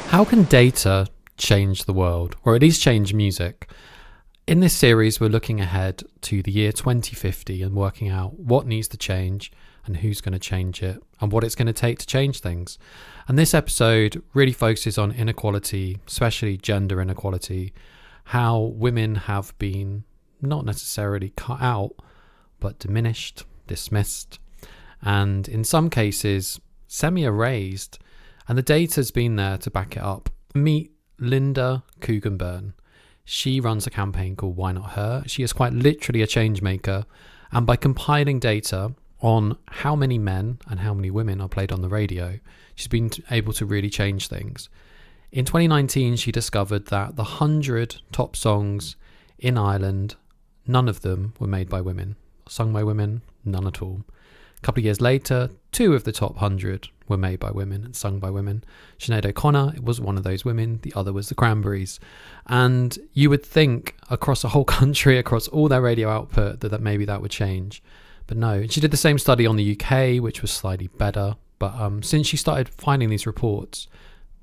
How can data change the world, or at least change music? In this series, we're looking ahead to the year 2050 and working out what needs to change and who's going to change it and what it's going to take to change things. And this episode really focuses on inequality, especially gender inequality, how women have been not necessarily cut out, but diminished, dismissed, and in some cases, semi-erased. And the data's been there to back it up. Meet Linda Coogan Byrne. She runs a campaign called Why Not Her? She is quite literally a change maker. And by compiling data on how many men and how many women are played on the radio, she's been able to really change things. In 2019, she discovered that the 100 top songs in Ireland, none of them were made by women. Sung by women, none at all. A couple of years later, 2 of the top 100 were made by women and sung by women. Sinead O'Connor was one of those women. The other was the Cranberries. And you would think across the whole country, across all their radio output, that maybe that would change. But no. She did the same study on the UK, which was slightly better. But since she started finding these reports,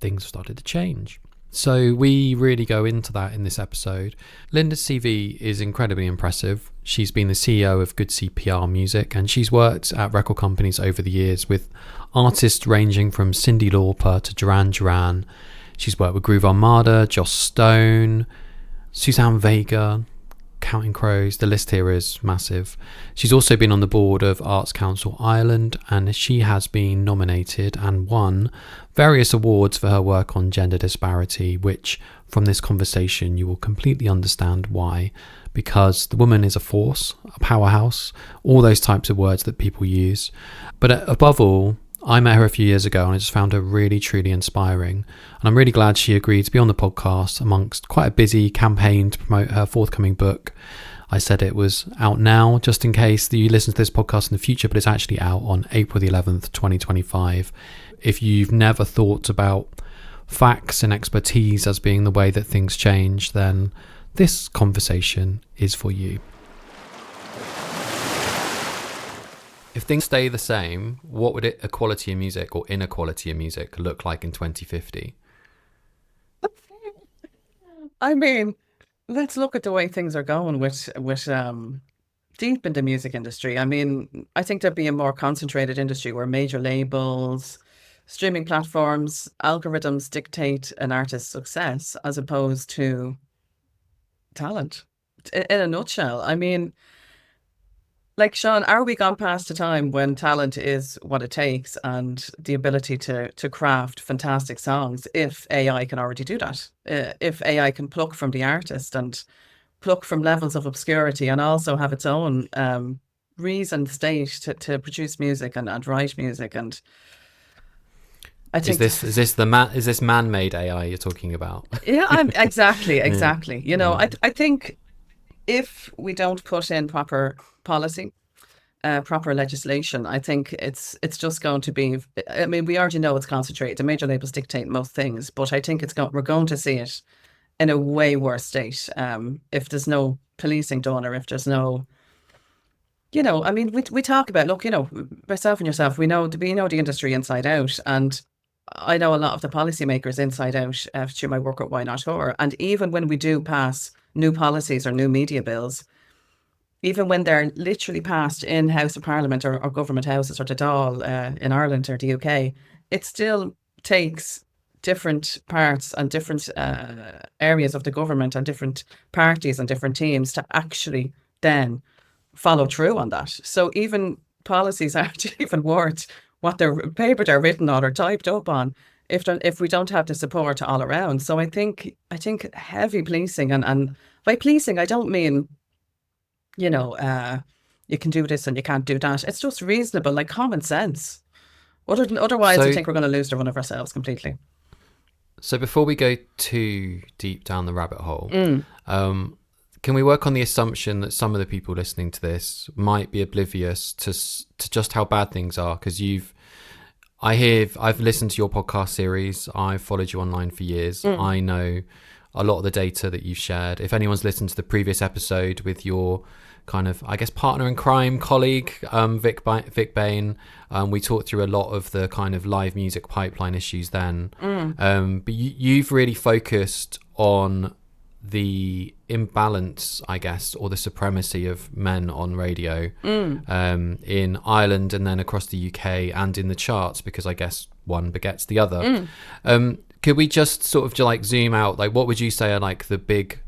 things started to change. So we really go into that in this episode. Linda's CV is incredibly impressive. She's been the CEO of Good CPR Music, and she's worked at record companies over the years with artists ranging from Cyndi Lauper to Duran Duran. She's worked with Groove Armada, Joss Stone, Suzanne Vega, Counting Crows. The list here is massive. She's also been on the board of Arts Council Ireland, and she has been nominated and won various awards for her work on gender disparity, which from this conversation you will completely understand why, because the woman is a force, a powerhouse, all those types of words that people use. But above all, I met her a few years ago and I just found her really, truly inspiring. And I'm really glad she agreed to be on the podcast amongst quite a busy campaign to promote her forthcoming book. I said it was out now, just in case that you listen to this podcast in the future, but it's actually out on April the 11th, 2025. If you've never thought about facts and expertise as being the way that things change, then this conversation is for you. If things stay the same, what would equality in music or inequality in music look like in 2050? I mean, let's look at the way things are going with deep in the music industry. I mean, I think there'd be a more concentrated industry where major labels, streaming platforms, algorithms dictate an artist's success as opposed to talent. In a nutshell, I mean, like, Sean, are we gone past the time when talent is what it takes and the ability to craft fantastic songs if AI can already do that? If AI can pluck from the artist and pluck from levels of obscurity and also have its own reasoned state to produce music and write music. And I think is this man-made AI you're talking about? Yeah, exactly. You know, I think if we don't put in proper policy, proper legislation, I think it's just going to be. I mean, we already know it's concentrated. The major labels dictate most things, but I think we're going to see it in a way worse state if there's no policing done, or if there's no. You know, I mean, we talk about, look, you know, myself and yourself, we know the industry inside out, and I know a lot of the policymakers inside out through my work at Why Not Her. And even when we do pass new policies or new media bills, even when they're literally passed in House of Parliament or government houses or the Dáil in Ireland or the UK, it still takes different parts and different areas of the government and different parties and different teams to actually then follow through on that. So even policies aren't even worth what their paper they're written on or typed up on if we don't have the support all around. So I think heavy policing, and by policing I don't mean, you know, you can do this and you can't do that. It's just reasonable, like common sense. Otherwise, I think we're going to lose the run of ourselves completely. So before we go too deep down the rabbit hole, can we work on the assumption that some of the people listening to this might be oblivious to just how bad things are? Because I've listened to your podcast series. I've followed you online for years. I know a lot of the data that you've shared. If anyone's listened to the previous episode with your kind of, I guess, partner in crime, colleague, Vic Bain. We talked through a lot of the kind of live music pipeline issues then. But you've really focused on the imbalance, I guess, or the supremacy of men on radio in Ireland and then across the UK and in the charts, because I guess one begets the other. Could we just sort of like zoom out? Like, what would you say are like the big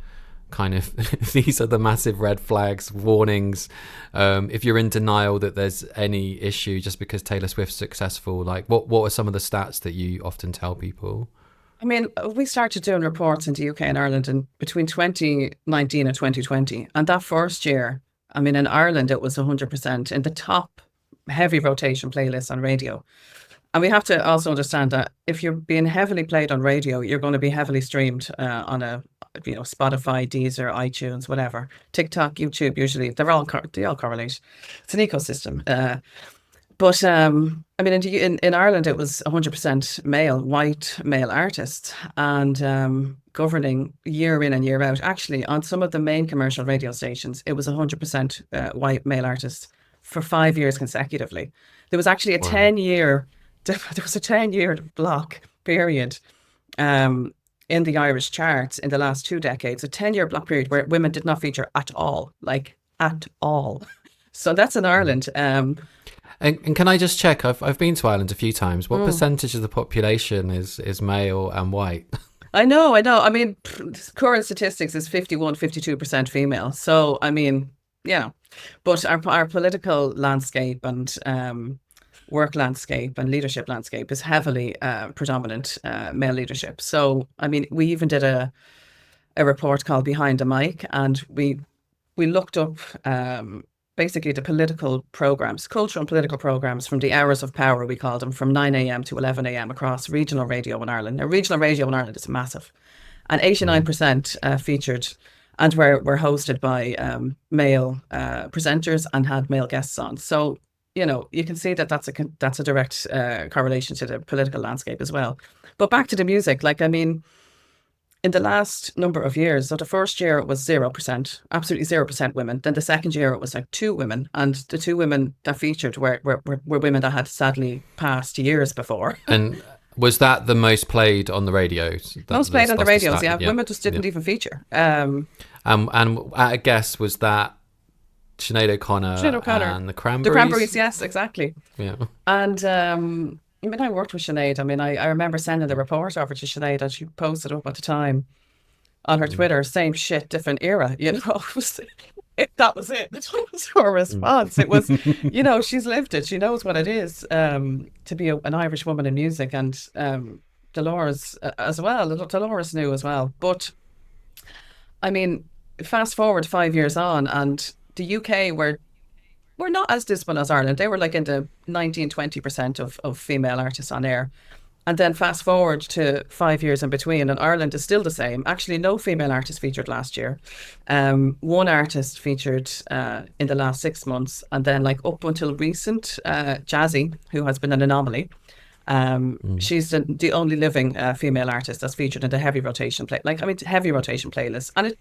kind of these are the massive red flags, warnings, if you're in denial that there's any issue just because Taylor Swift's successful? Like, what are some of the stats that you often tell people? I mean, we started doing reports in the UK and Ireland in between 2019 and 2020. And that first year, I mean, in Ireland, it was 100% in the top heavy rotation playlists on radio. And we have to also understand that if you're being heavily played on radio, you're going to be heavily streamed on Spotify, Deezer, iTunes, whatever. TikTok, YouTube, usually, they all correlate. It's an ecosystem. But I mean, in Ireland, it was 100% white male artists, and governing year in and year out. Actually, on some of the main commercial radio stations, it was 100% white male artists for 5 years consecutively. There was actually a 10-year block period in the Irish charts in the last 2 decades, a 10-year block period where women did not feature at all, like at all. So that's in Ireland. And can I just check? I've been to Ireland a few times. What percentage of the population is male and white? I know. I mean, current statistics is 52% female. So, I mean, yeah. But our political landscape and work landscape and leadership landscape is heavily predominant male leadership. So, I mean, we even did a report called Behind the Mic, and we looked up basically the political programs, cultural and political programs from the hours of power, we called them, from 9 a.m. to 11 a.m. across regional radio in Ireland. Now, regional radio in Ireland is massive. And 89% featured and were hosted by male presenters and had male guests on. So, you can see that that's a direct correlation to the political landscape as well. But back to the music, like, I mean, in the last number of years, so the first year it was 0%, absolutely 0% women. Then the second year it was like 2 women, and the 2 women that featured were women that had sadly passed years before. And was that the most played on the radios? Most played on the radios, yeah. Women just didn't even feature. And at a guess, was that Sinead O'Connor and the Cranberries? The Cranberries, yes, exactly. Yeah. And I mean, I worked with Sinead. I mean, I remember sending the report over to Sinead, and she posted up at the time on her Twitter, same shit, different era. That was it. That was her response. It was, she's lived it. She knows what it is to be an Irish woman in music, and Dolores as well. Dolores knew as well. But, I mean, fast forward 5 years on, and the UK were not as disciplined as Ireland. They were like in the 19-20% of female artists on air. And then fast forward to 5 years in between, and Ireland is still the same. Actually, no female artist featured last year. One artist featured in the last 6 months. And then like up until recent, Jazzy, who has been an anomaly. She's the only living female artist that's featured in the heavy rotation heavy rotation playlist, and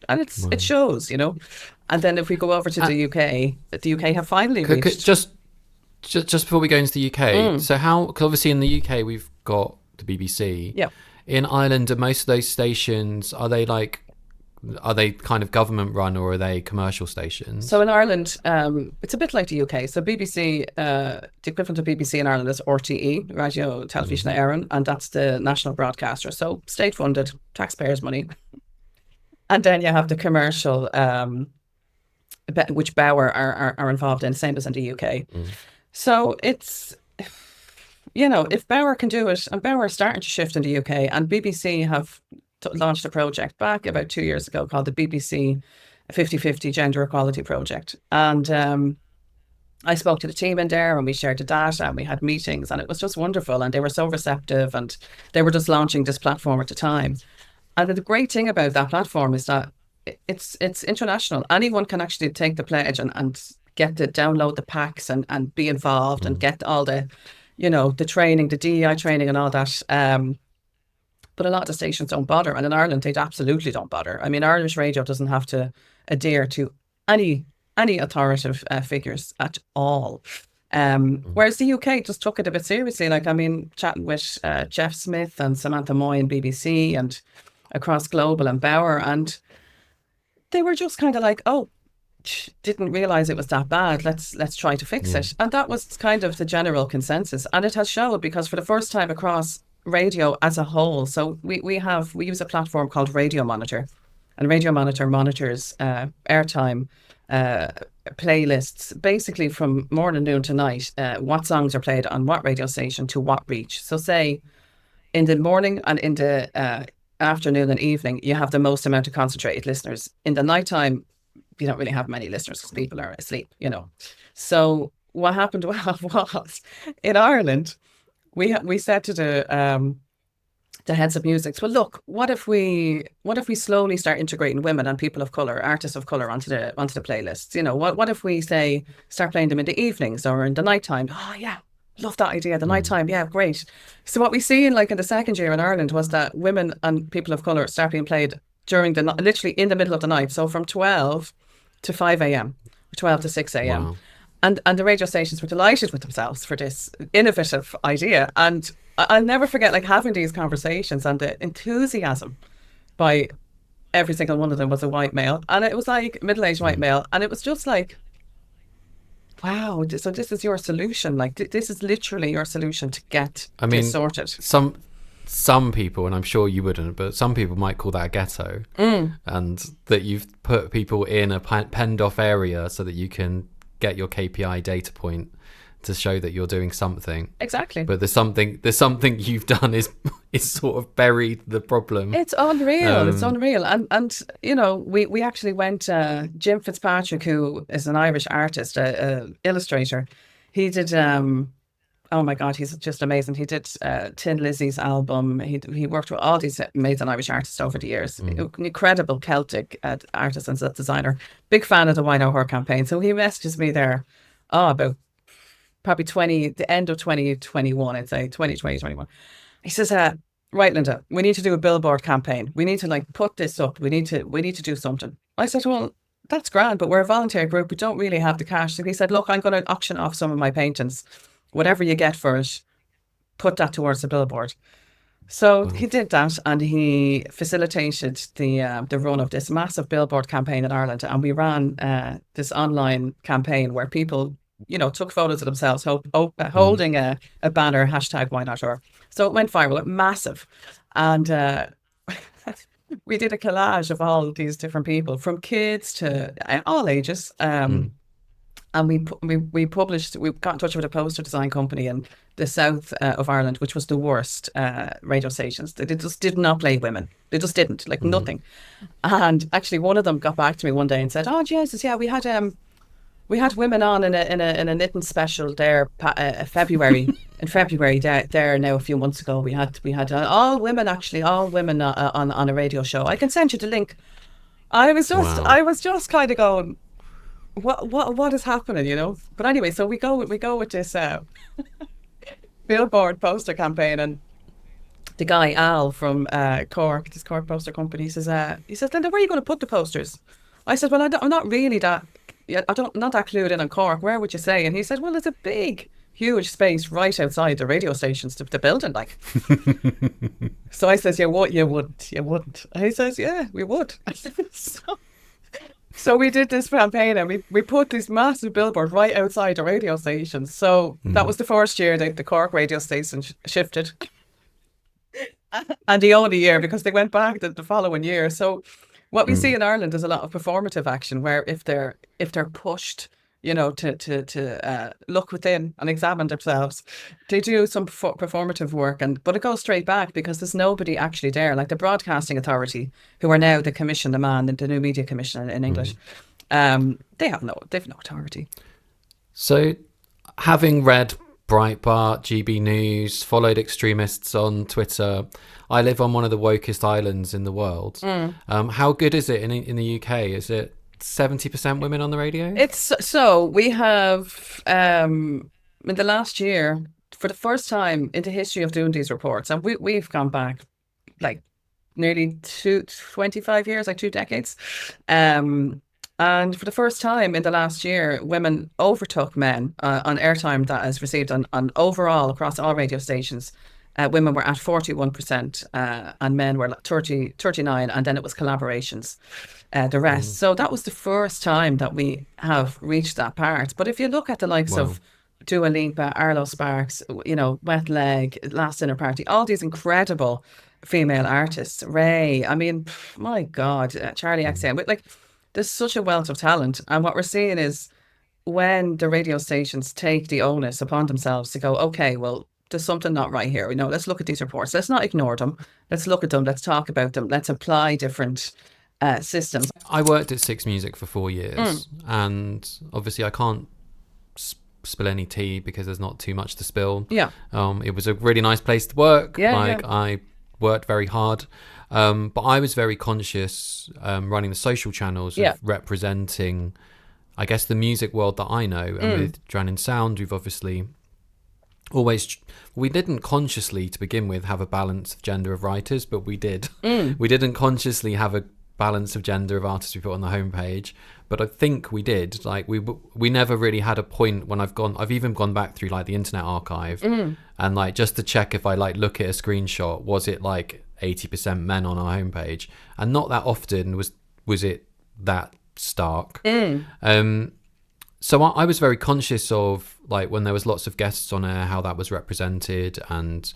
it shows, And then if we go over to the UK have finally reached. Just before we go into the UK, so because obviously in the UK we've got the BBC. Yeah. In Ireland, are most of those stations, are they kind of government run, or are they commercial stations? So in Ireland, it's a bit like the UK. So BBC, the equivalent of BBC in Ireland is RTE, Radio Television Éireann, and that's the national broadcaster. So state funded, taxpayers' money. And then you have the commercial, which Bauer are involved in, same as in the UK. So it's, if Bauer can do it, and Bauer is starting to shift in the UK, and BBC have launched a project back about 2 years ago called the BBC 50/50 Gender Equality Project. And I spoke to the team in there, and we shared the data, and we had meetings, and it was just wonderful. And they were so receptive, and they were just launching this platform at the time. And the great thing about that platform is that it's international. Anyone can actually take the pledge and get to download the packs and be involved and get all the, the training, the DEI training and all that. But a lot of the stations don't bother. And in Ireland, they absolutely don't bother. I mean, Irish radio doesn't have to adhere to any any authoritative figures at all. Whereas the UK just took it a bit seriously. Like, I mean, chatting with Jeff Smith and Samantha Moy in BBC and across Global and Bauer, and they were just kind of like, oh, didn't realize it was that bad. Let's try to fix it. And that was kind of the general consensus. And it has showed, because for the first time across radio as a whole, so we use a platform called Radio Monitor, and Radio Monitor monitors airtime, playlists, basically from morning, noon to night, what songs are played on what radio station to what reach. So say in the morning and in the afternoon and evening, you have the most amount of concentrated listeners. In the nighttime, you don't really have many listeners because people are asleep, you know. So what happened was in Ireland, we said to the heads of music, well, look, what if we slowly start integrating women and people of color, artists of color onto the playlists? You know, what if we say start playing them in the evenings or in the nighttime? Oh yeah, love that idea. The nighttime, yeah, great. So what we see in the second year in Ireland was that women and people of color start being played during literally in the middle of the night. So from 12 to 5 a.m., 12 to 6 a.m. Wow. And the radio stations were delighted with themselves for this innovative idea. And I'll never forget having these conversations, and the enthusiasm by every single one of them was a white male. And it was like middle-aged white male. And it was just like, wow, so this is your solution. This is literally your solution to get this sorted. Some people, and I'm sure you wouldn't, but some people might call that a ghetto, and that you've put people in a penned off area so that you can get your KPI data point to show that you're doing something. Exactly. But there's something you've done is sort of buried the problem. It's unreal. It's unreal. And you know, we actually went, Jim Fitzpatrick, who is an Irish artist, illustrator, he did oh my God, he's just amazing. He did Tin Lizzy's album. He worked with all these amazing Irish artists over the years. Incredible Celtic artist and designer. Big fan of the Wine O'Hare campaign. So he messages me there about probably the end of 2021, I'd say, 2021. He says, right, Linda, we need to do a billboard campaign. We need to put this up. We need to do something. I said, well, that's grand, but we're a volunteer group. We don't really have the cash. So he said, look, I'm going to auction off some of my paintings. Whatever you get for it, put that towards the billboard. So he did that, and he facilitated the run of this massive billboard campaign in Ireland. And we ran this online campaign where people, you know, took photos of themselves holding a banner, #WhyNotHer. So it went viral, massive. And we did a collage of all these different people, from kids to all ages. And we published, we got in touch with a poster design company in the south of Ireland, which was the worst radio stations. They just did not play women. They just didn't, nothing. And actually one of them got back to me one day and said, oh, Jesus, yeah, we had women on in a knitting special there February. In February there now a few months ago, we had all women on a radio show. I can send you the link. I was just kind of going, what is happening, you know? But anyway, so we go with this billboard poster campaign, and the guy Al from Cork, this Cork poster company, he says, Linda, where are you going to put the posters? I said, well, I'm not really that. Yeah, not that clued in on Cork. Where would you say? And he said, well, there's a big, huge space right outside the radio stations, the building, So I says, yeah, what? You wouldn't. And he says, yeah, we would. So we did this campaign, and we put this massive billboard right outside the radio stations. So that was the first year that the Cork radio station shifted. And the only year, because they went back the following year. So what we see in Ireland is a lot of performative action, where if they're pushed, you know, to look within and examine themselves, they do some performative work, but it goes straight back because there's nobody actually there. Like the Broadcasting Authority, who are now the Commission, the New Media Commission in English, they've no authority. So, having read Breitbart, GB News, followed extremists on Twitter, I live on one of the wokest islands in the world. How good is it in the UK? Is it 70% women on the radio? It's so we have in the last year, for the first time in the history of doing these reports, and we've gone back nearly 25 years, 2 decades. And for the first time in the last year, women overtook men on airtime that is received on overall across all radio stations. Women were at 41% and men were like 39, and then it was collaborations, the rest. So that was the first time that we have reached that part. But if you look at the likes Wow. of Dua Lipa, Arlo Sparks, Wet Leg, Last Dinner Party, all these incredible female artists, Ray, I mean, my God, Charlie XM, like there's such a wealth of talent. And what we're seeing is when the radio stations take the onus upon themselves to go, okay, well, there's something not right here. Let's look at these reports. Let's not ignore them. Let's look at them. Let's talk about them. Let's apply different systems. I worked at Six Music for 4 years, and obviously I can't spill any tea because there's not too much to spill. Yeah. It was a really nice place to work. Yeah. I worked very hard. But I was very conscious running the social channels of representing, I guess, the music world that I know. And with Drown in Sound, we've obviously we didn't consciously to begin with have a balance of gender of writers, but we did. We didn't consciously have a balance of gender of artists we put on the homepage, but I think we did. Like we never really had a point when I've even gone back through like the Internet Archive and like just to check if I like look at a screenshot, was it like 80% men on our homepage, and not that often was it that stark. So I was very conscious of like when there was lots of guests on air, how that was represented, and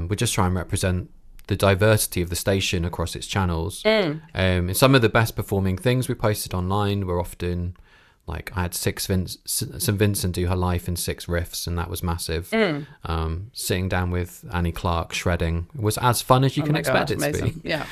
we just try and represent the diversity of the station across its channels. And some of the best performing things we posted online were often like I had St Vincent do her life in 6 riffs, and that was massive. Sitting down with Annie Clark shredding was as fun as you can expect it to be. Yeah.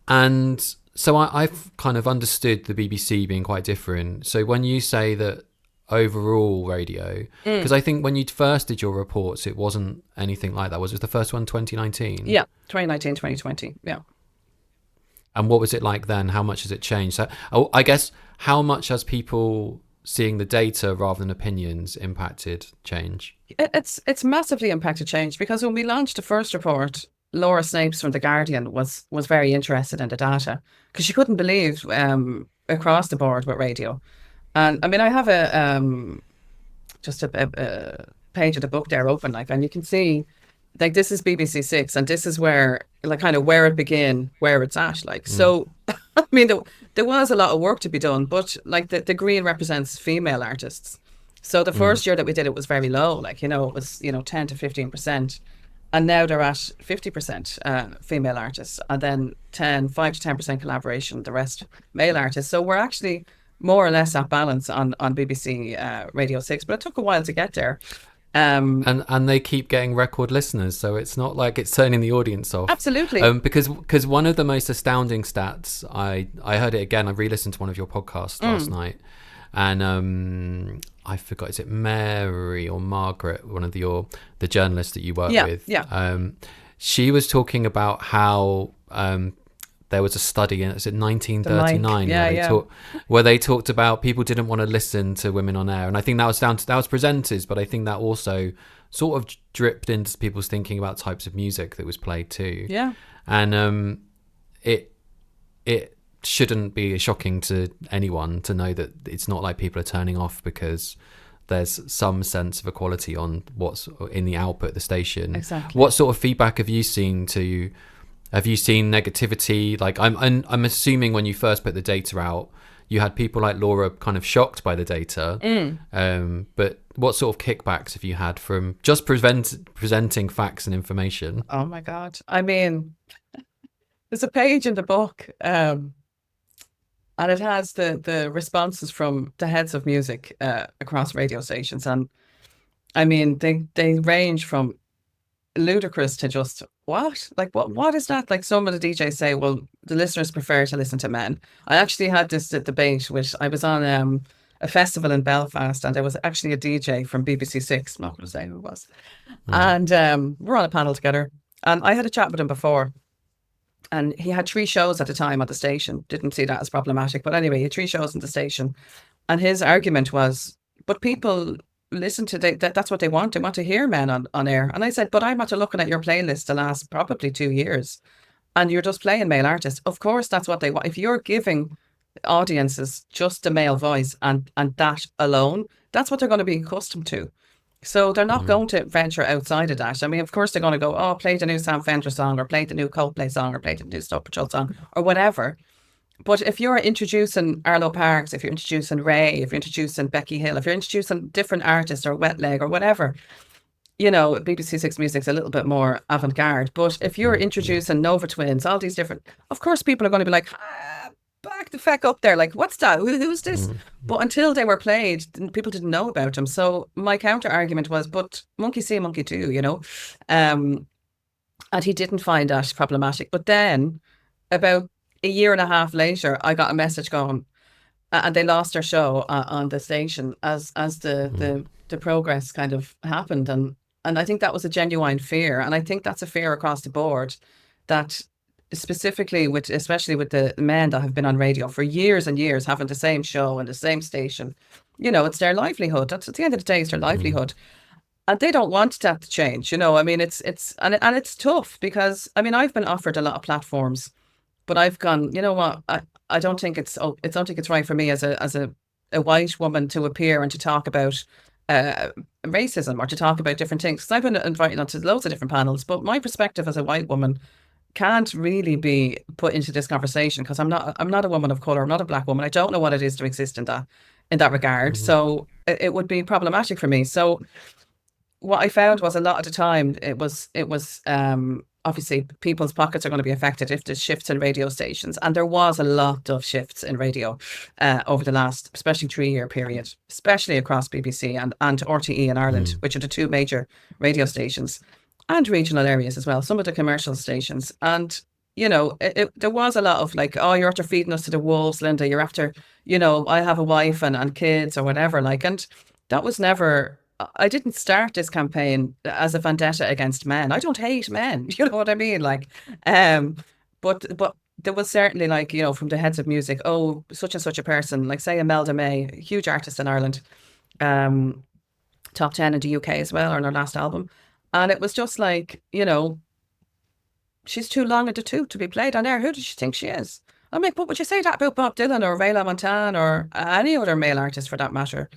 And so I've kind of understood the BBC being quite different. So when you say that overall radio, because I think when you first did your reports, it wasn't anything like that. Was it the first one 2019? Yeah, 2019, 2020. Yeah. And what was it like then? How much has it changed? So, I guess, how much has people seeing the data rather than opinions impacted change? It's massively impacted change, because when we launched the first report, Laura Snapes from The Guardian was very interested in the data, because she couldn't believe across the board with radio. And I mean, I have just a page of the book there open, like, and you can see, like, this is BBC Six, and this is where, like, kind of where it began, where it's at, like. So, I mean, there was a lot of work to be done, but like the green represents female artists. So the first year that we did it was very low, like, it was 10 to 15%, and now they're at 50% female artists, and then 5 to 10% collaboration, the rest male artists. So we're actually more or less at balance on BBC Radio 6, but it took a while to get there. And they keep getting record listeners, so it's not like it's turning the audience off. Absolutely. Because one of the most astounding stats, I heard it again, I re-listened to one of your podcasts last night, and I forgot, is it Mary or Margaret, one of the journalists that you work with? Yeah. She was talking about how there was a study in 1939 where they talked about people didn't want to listen to women on air, and I think that was presenters, but I think that also sort of dripped into people's thinking about types of music that was played too. Yeah. And it shouldn't be shocking to anyone to know that it's not like people are turning off because there's some sense of equality on what's in the output of the station. Exactly. What sort of feedback have you seen have you seen negativity? Like, I'm assuming when you first put the data out, you had people like Laura kind of shocked by the data. But what sort of kickbacks have you had from just presenting facts and information? Oh my God. I mean, there's a page in the book, and it has the responses from the heads of music across radio stations. And I mean, they range from ludicrous to just what is that? Like, some of the DJs say, well, the listeners prefer to listen to men. I actually had this debate which I was on a festival in Belfast, and there was actually a DJ from BBC Six, I'm not going to say who it was, and we're on a panel together, and I had a chat with him before, and he had 3 shows at the time on the station. Didn't see that as problematic, but anyway, he had 3 shows on the station, and his argument was, but people listen to that's what they want. They want to hear men on air. And I said, but I'm after looking at your playlist the last probably 2 years, and you're just playing male artists. Of course, that's what they want. If you're giving audiences, just the male voice and that alone, that's what they're going to be accustomed to. So they're not going to venture outside of that. I mean, of course, they're going to go, oh, play the new Sam Fender song, or play the new Coldplay song, or play the new Snow Patrol song, or whatever. But if you're introducing Arlo Parks, if you're introducing Ray, if you're introducing Becky Hill, if you're introducing different artists or Wet Leg or whatever, you know, BBC Six Music's a little bit more avant-garde. But if you're introducing Nova Twins, all these different, of course, people are going to be like, back the feck up there. Like, what's that? Who's this? But until they were played, people didn't know about them. So my counter argument was, but monkey see, monkey do, you know? And he didn't find that problematic. But then about a year and a half later, I got a message going, and they lost their show on the station as the progress kind of happened. And I think that was a genuine fear. And I think that's a fear across the board, that specifically especially with the men that have been on radio for years and years, having the same show and the same station, you know, it's their livelihood. That's, at the end of the day, it's their livelihood. And they don't want that to change, you know. I mean, it's tough, because, I mean, I've been offered a lot of platforms, but I've gone, you know what, I don't think it's right for me as a white woman to appear and to talk about racism or to talk about different things. Because I've been invited onto loads of different panels, but my perspective as a white woman can't really be put into this conversation, because I'm not a woman of color. I'm not a black woman. I don't know what it is to exist in that regard. So it would be problematic for me. So what I found was, a lot of the time, it was obviously people's pockets are going to be affected if there's shifts in radio stations. And there was a lot of shifts in radio over the last, especially 3-year period, especially across BBC and RTE in Ireland, which are the two major radio stations, and regional areas as well, some of the commercial stations. And, you know, there was a lot of like, oh, you're after feeding us to the wolves, Linda. You're after, you know, I have a wife and kids or whatever. Like, and that was never... I didn't start this campaign as a vendetta against men. I don't hate men. You know what I mean? Like, but there was certainly, like, you know, from the heads of music, oh, such and such a person, like say Imelda May, a huge artist in Ireland, top 10 in the UK as well, on her last album. And it was just like, you know, she's too long in the tooth to be played on air. Who does she think she is? I'm like, but would you say that about Bob Dylan or Ray LaMontagne or any other male artist for that matter?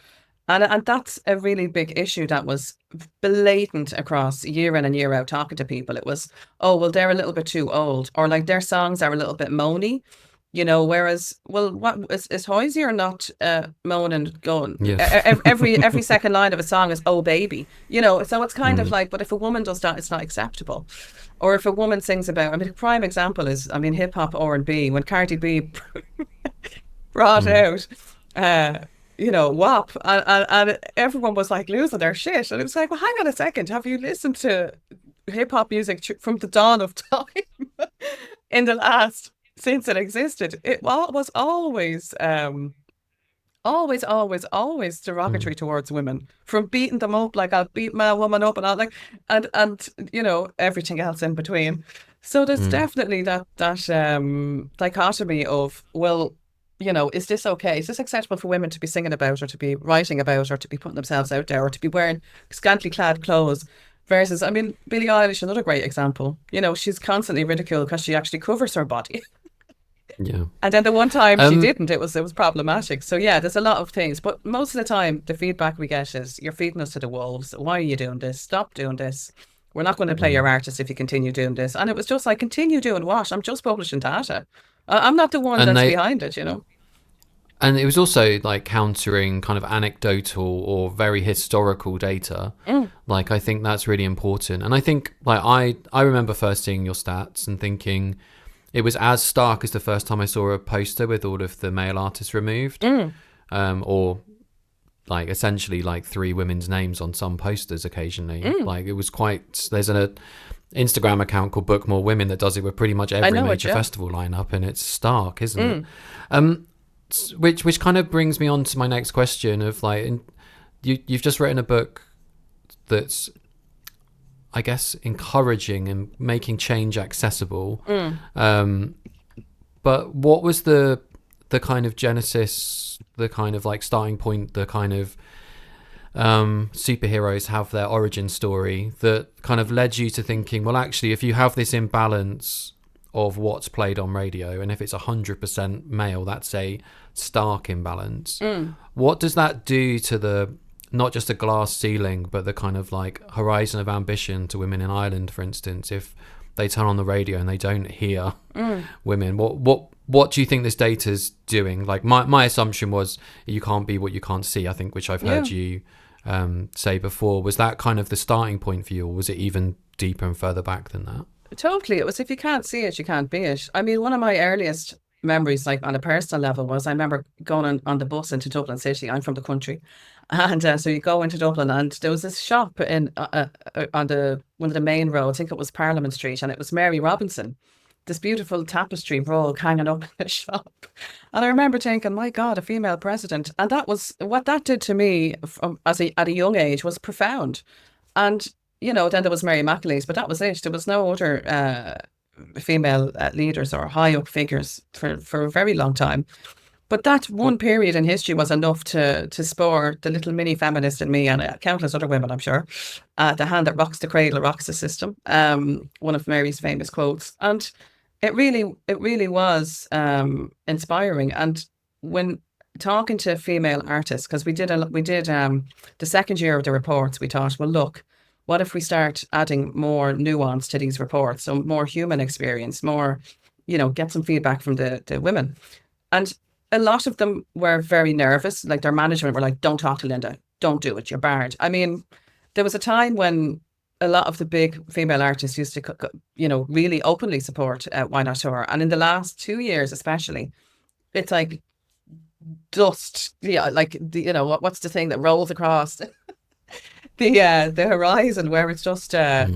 And that's a really big issue that was blatant across year in and year out, talking to people. It was, oh, well, they're a little bit too old, or like their songs are a little bit moany, you know, whereas, well, what is Hoysier not moaning, going, Yes. every second line of a song is, oh, baby, you know, so it's kind of like, but if a woman does that, it's not acceptable. Or if a woman sings about, I mean, a prime example is, I mean, hip hop R&B, when Cardi B brought out, you know, WAP, and everyone was like losing their shit. And it was like, well, hang on a second, have you listened to hip hop music from the dawn of time in the last, since it existed? It was always, always derogatory towards women, from beating them up, like I'll beat my woman up and all, like, and you know, everything else in between. So there's definitely that dichotomy of, well, you know, is this okay? Is this acceptable for women to be singing about, or to be writing about, or to be putting themselves out there, or to be wearing scantily clad clothes? Versus, I mean, Billie Eilish, another great example. You know, she's constantly ridiculed because she actually covers her body. Yeah. And then the one time she didn't, it was problematic. So yeah, there's a lot of things. But most of the time, the feedback we get is, you're feeding us to the wolves. Why are you doing this? Stop doing this. We're not going to play your artist if you continue doing this. And it was just like, continue doing what? I'm just publishing data. I'm not the one that's behind it, you know. And it was also like countering kind of anecdotal or very historical data. Like, I think that's really important. And I think, like, I remember first seeing your stats and thinking it was as stark as the first time I saw a poster with all of the male artists removed, or like essentially like 3 women's names on some posters occasionally. Like, it was quite, there's an Instagram account called Book More Women that does it with pretty much every major festival lineup, and it's stark, isn't it? Which kind of brings me on to my next question of, like, you've just written a book that's, I guess, encouraging and making change accessible. But what was the kind of genesis, the kind of like starting point, the kind of superheroes have their origin story that kind of led you to thinking, well, actually, if you have this imbalance, of what's played on radio, and if it's 100% male, that's a stark imbalance. What does that do to the, not just the glass ceiling, but the kind of like horizon of ambition to women in Ireland, for instance? If they turn on the radio and they don't hear women, what do you think this data's doing? Like my assumption was you can't be what you can't see, I think, which I've heard you say before. Was that kind of the starting point for you, or was it even deeper and further back than that? Totally. It was, if you can't see it, you can't be it. I mean, one of my earliest memories, like on a personal level, was I remember going on the bus into Dublin City. I'm from the country. And so you go into Dublin, and there was this shop in on the one of the main roads. I think it was Parliament Street, and it was Mary Robinson, this beautiful tapestry rug hanging up in the shop. And I remember thinking, my God, a female president. And that was what that did to me at a young age, was profound. And then there was Mary McAleese, but that was it. There was no other female leaders or high up figures for a very long time. But that one period in history was enough to spur the little mini feminist in me, and countless other women, I'm sure. The hand that rocks the cradle rocks the system. One of Mary's famous quotes, and it really was inspiring. And when talking to female artists, because we did the second year of the reports, we thought, well, look, what if we start adding more nuance to these reports, so more human experience, more, get some feedback from the women. And a lot of them were very nervous. Like, their management were like, don't talk to Linda, don't do it, you're barred. I mean, there was a time when a lot of the big female artists used to, really openly support Why Not Tour. And in the last 2 years especially, it's like dust, like, what's the thing that rolls across the horizon, where it's just they're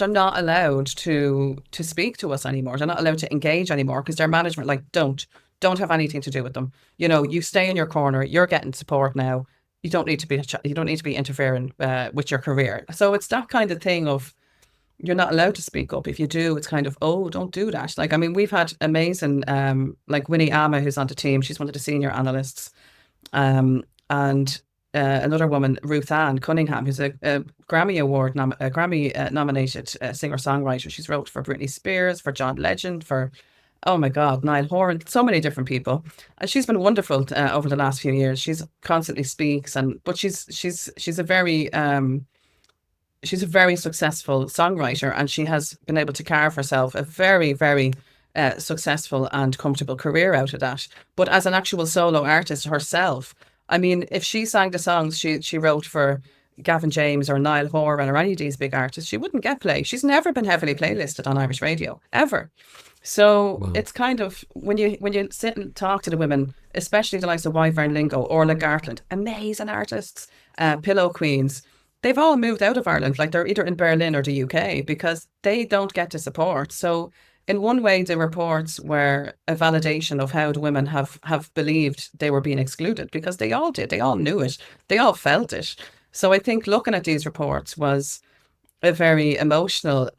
not allowed to speak to us anymore. They're not allowed to engage anymore, because their management, like, don't have anything to do with them. You stay in your corner. You're getting support now. You don't need to be interfering with your career. So it's that kind of thing of, you're not allowed to speak up. If you do, it's kind of, oh, don't do that. Like, I mean, we've had amazing like Winnie Ama, who's on the team. She's one of the senior analysts, and another woman, Ruth Ann Cunningham, who's a Grammy nominated singer-songwriter. She's wrote for Britney Spears, for John Legend, for, oh my God, Niall Horan, so many different people. And she's been wonderful over the last few years. She's constantly speaks, but she's a very successful songwriter, and she has been able to carve herself a very, very successful and comfortable career out of that. But as an actual solo artist herself, I mean, if she sang the songs she wrote for Gavin James or Niall Horan or any of these big artists, she wouldn't get play. She's never been heavily playlisted on Irish radio, ever. So It's kind of, when you sit and talk to the women, especially the likes of Wyvern Lingo, Orla Gartland, amazing artists, Pillow Queens, they've all moved out of Ireland. Like, they're either in Berlin or the UK, because they don't get the support. So in one way, the reports were a validation of how the women have believed they were being excluded, because they all did. They all knew it. They all felt it. So I think looking at these reports was a very emotional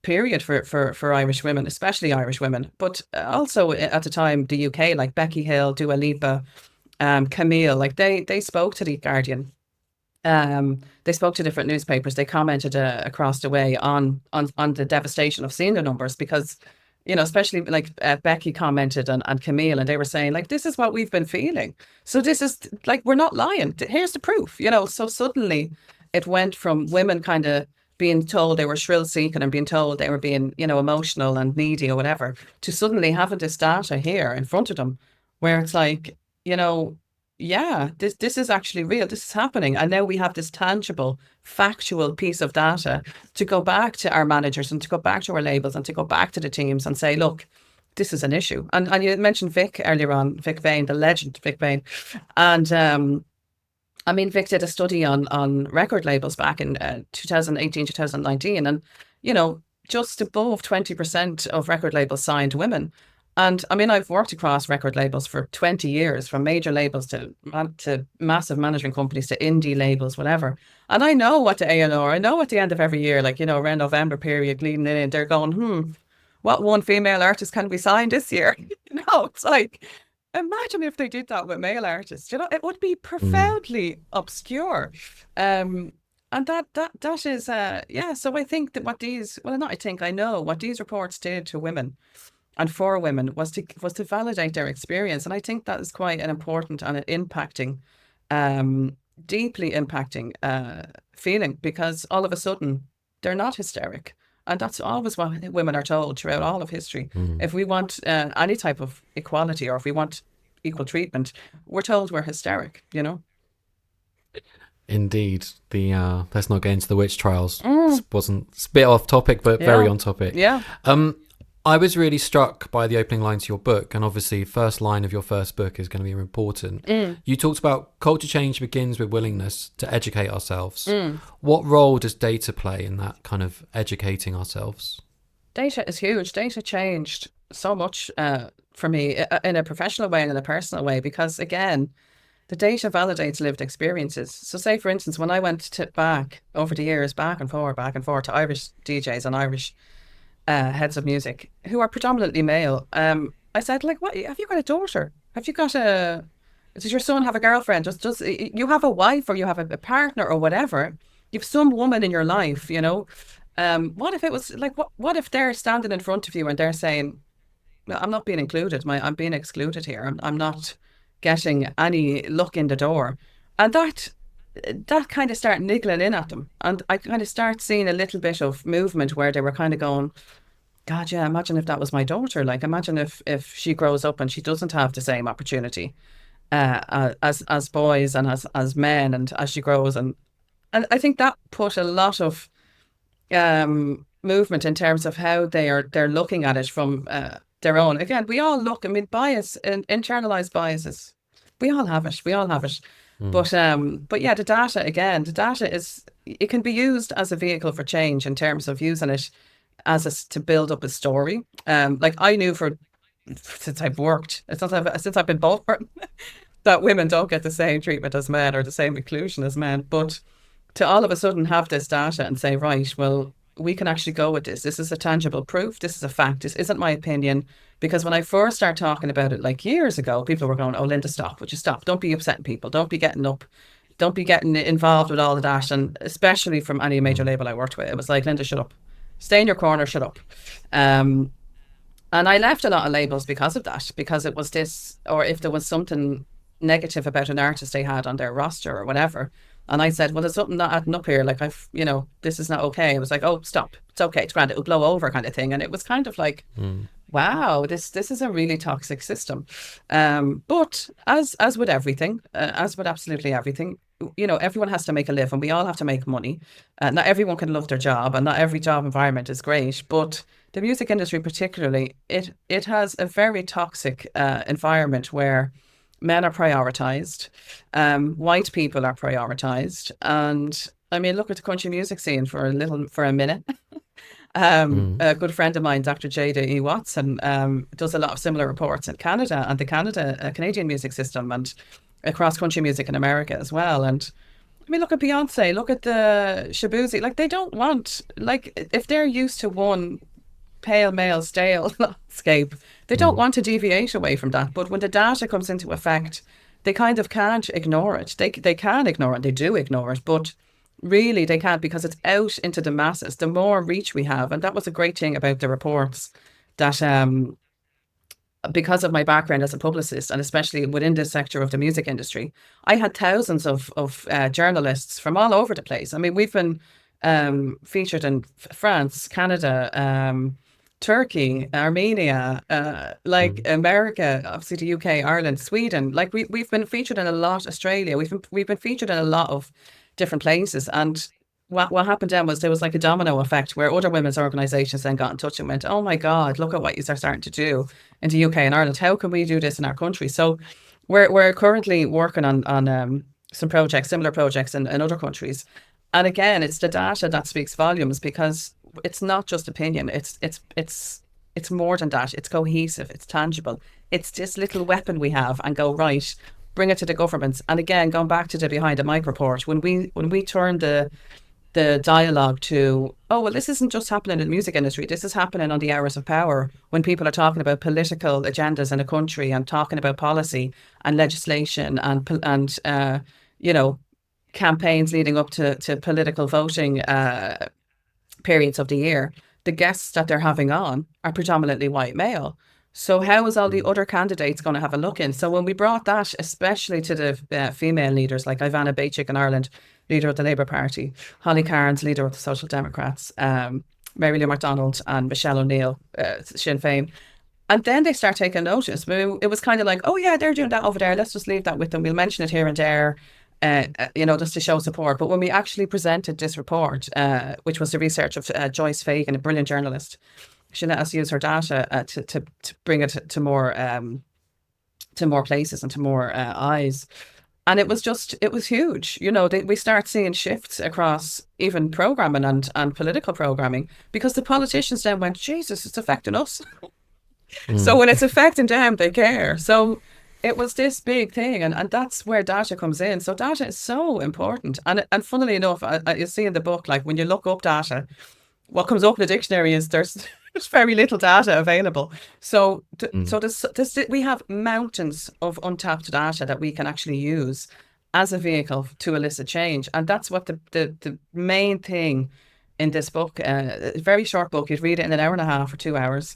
period for Irish women, especially Irish women. But also at the time, the UK, like Becky Hill, Dua Lipa, Camille, like they spoke to the Guardian. They spoke to different newspapers. They commented across the way on the devastation of seeing the numbers, because, especially like Becky commented and Camille, and they were saying, like, this is what we've been feeling. So this is, like, we're not lying. Here's the proof, So suddenly it went from women kind of being told they were shrill seeking and being told they were being, emotional and needy or whatever, to suddenly having this data here in front of them, where it's like, yeah, this is actually real. This is happening. And now we have this tangible, factual piece of data to go back to our managers and to go back to our labels and to go back to the teams and say, look, this is an issue. And you mentioned Vic earlier on, Vic Bain, the legend Vic Bain. And I mean, Vic did a study on record labels back in 2018, 2019. And, just above 20% of record labels signed women. And I mean, I've worked across record labels for 20 years, from major labels to massive management companies to indie labels, whatever. And I know what the A&R, I know at the end of every year, like, around November period leading in, they're going, what one female artist can we sign this year? It's like, imagine if they did that with male artists. It would be profoundly obscure. And And that is so I think that I know what these reports did to women and for women was to validate their experience. And I think that is quite an important and an impacting, deeply impacting feeling, because all of a sudden they're not hysteric. And that's always what women are told throughout all of history. If we want any type of equality, or if we want equal treatment, we're told we're hysteric, you know? Indeed. The let's not get into the witch trials. It's a bit off topic, but very on topic. Yeah. I was really struck by the opening line to your book, and obviously first line of your first book is going to be important. You talked about culture change begins with willingness to educate ourselves. What role does data play in that kind of educating ourselves? Data is huge. Data changed so much for me in a professional way and in a personal way, because again, the data validates lived experiences. So say, for instance, when I went back over the years, back and forth to Irish DJs and Irish heads of music who are predominantly male, I said, like, what, have you got a daughter? Have you got does your son have a girlfriend? Does you have a wife, or you have a partner, or whatever? You've some woman in your life, you know? What if it was like, what if they're standing in front of you and they're saying, well, I'm not being included, I'm being excluded here. I'm not getting any look in the door. And that kind of start niggling in at them. And I kind of start seeing a little bit of movement where they were kind of going, God, yeah, imagine if that was my daughter. Like, imagine if she grows up and she doesn't have the same opportunity as boys and as men, and as she grows. And I think that put a lot of movement in terms of how they're looking at it from their own. Again, we all look, I mean, bias and internalized biases. We all have it. But yeah, the data is, it can be used as a vehicle for change in terms of using it to build up a story. Like I knew since I've worked, since I've been born, that women don't get the same treatment as men or the same inclusion as men. But to all of a sudden have this data and say, right, well, we can actually go with this. This is a tangible proof. This is a fact. This isn't my opinion. Because when I first started talking about it, like years ago, people were going, oh, Linda, stop. Would you stop? Don't be upsetting people. Don't be getting up. Don't be getting involved with all of that. And especially from any major label I worked with, it was like, Linda, shut up. Stay in your corner, shut up. And I left a lot of labels because of that, because it was this, or if there was something negative about an artist they had on their roster or whatever. And I said, well, there's something not adding up here. Like, this is not okay. It was like, oh, stop. It's okay. It's grand. It'll blow over, kind of thing. And it was kind of like, wow, this is a really toxic system. But as with everything, as with absolutely everything, everyone has to make a living. We all have to make money. Not everyone can love their job, and not every job environment is great. But the music industry particularly, it has a very toxic environment where men are prioritized, white people are prioritized. And I mean, look at the country music scene for a minute. A good friend of mine, Dr. Jada E. Watson, does a lot of similar reports in Canada and the Canadian music system, and across country music in America as well. And I mean, look at Beyonce, look at the Shabuzi. Like, they don't want, like, if they're used to one pale male stale landscape, they don't want to deviate away from that. But when the data comes into effect, they kind of can't ignore it. They can ignore it. They do ignore it, but really they can't, because it's out into the masses. The more reach we have, and that was a great thing about the reports, that because of my background as a publicist, and especially within this sector of the music industry, I had thousands of journalists from all over the place. I mean, we've been featured in France, Canada, Turkey, Armenia, America, obviously the UK, Ireland, Sweden. Like we've been featured in a lot, Australia. We've been featured in a lot of different places. And what happened then was there was like a domino effect where other women's organisations then got in touch and went, oh my God, look at what you are starting to do in the UK and Ireland. How can we do this in our country? So we're currently working on some projects, similar projects in other countries. And again, it's the data that speaks volumes, because it's not just opinion. It's more than that. It's cohesive. It's tangible. It's this little weapon we have, and go, right, bring it to the governments. And again, going back to the Behind the Mic report, when we turn the dialogue to, oh, well, this isn't just happening in the music industry. This is happening on the hours of power, when people are talking about political agendas in a country and talking about policy and legislation and campaigns leading up to political voting periods of the year, the guests that they're having on are predominantly white male. So how is all the other candidates going to have a look in? So when we brought that, especially to the female leaders, like Ivana Bacik in Ireland, leader of the Labour Party, Holly Cairns, leader of the Social Democrats, Mary Lou McDonald and Michelle O'Neill, Sinn Féin. And then they start taking notice. I mean, it was kind of like, oh yeah, they're doing that over there. Let's just leave that with them. We'll mention it here and there, just to show support. But when we actually presented this report, which was the research of Joyce Fagan, a brilliant journalist, she let us use her data to bring it to more places and to more eyes. And it was huge. We start seeing shifts across even programming and political programming, because the politicians then went, Jesus, it's affecting us. So when it's affecting them, they care. So it was this big thing, and that's where data comes in. So data is so important. And funnily enough, you see in the book, like when you look up data, what comes up in the dictionary is there's very little data available. So we have mountains of untapped data that we can actually use as a vehicle to elicit change. And that's what the main thing in this book, a very short book, you'd read it in an hour and a half or 2 hours.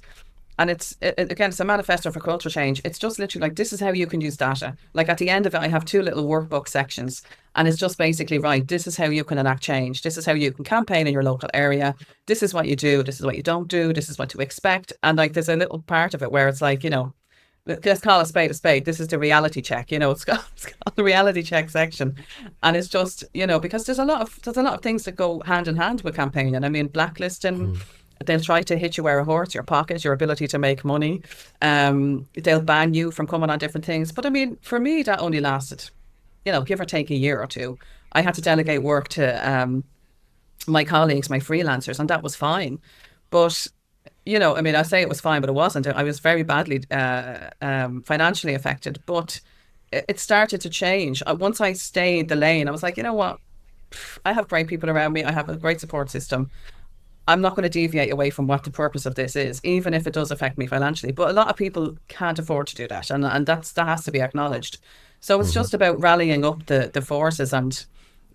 And it's a manifesto for cultural change. It's just literally like, this is how you can use data. Like at the end of it, I have 2 little workbook sections, and it's just basically, right, this is how you can enact change. This is how you can campaign in your local area. This is what you do. This is what you don't do. This is what to expect. And like, there's a little part of it where it's like, let's call a spade a spade. This is the reality check. It's got the reality check section. And it's just, because there's a lot of things that go hand in hand with campaigning. I mean, blacklisting. They'll try to hit you where a horse, your pocket, your ability to make money. They'll ban you from coming on different things. But I mean, for me, that only lasted, give or take a year or two. I had to delegate work to my colleagues, my freelancers, and that was fine. But, I say it was fine, but it wasn't. I was very badly financially affected. But it started to change. Once I stayed the lane, I was like, you know what? I have great people around me. I have a great support system. I'm not going to deviate away from what the purpose of this is, even if it does affect me financially. But a lot of people can't afford to do that, and that has to be acknowledged. So it's just about rallying up the forces, and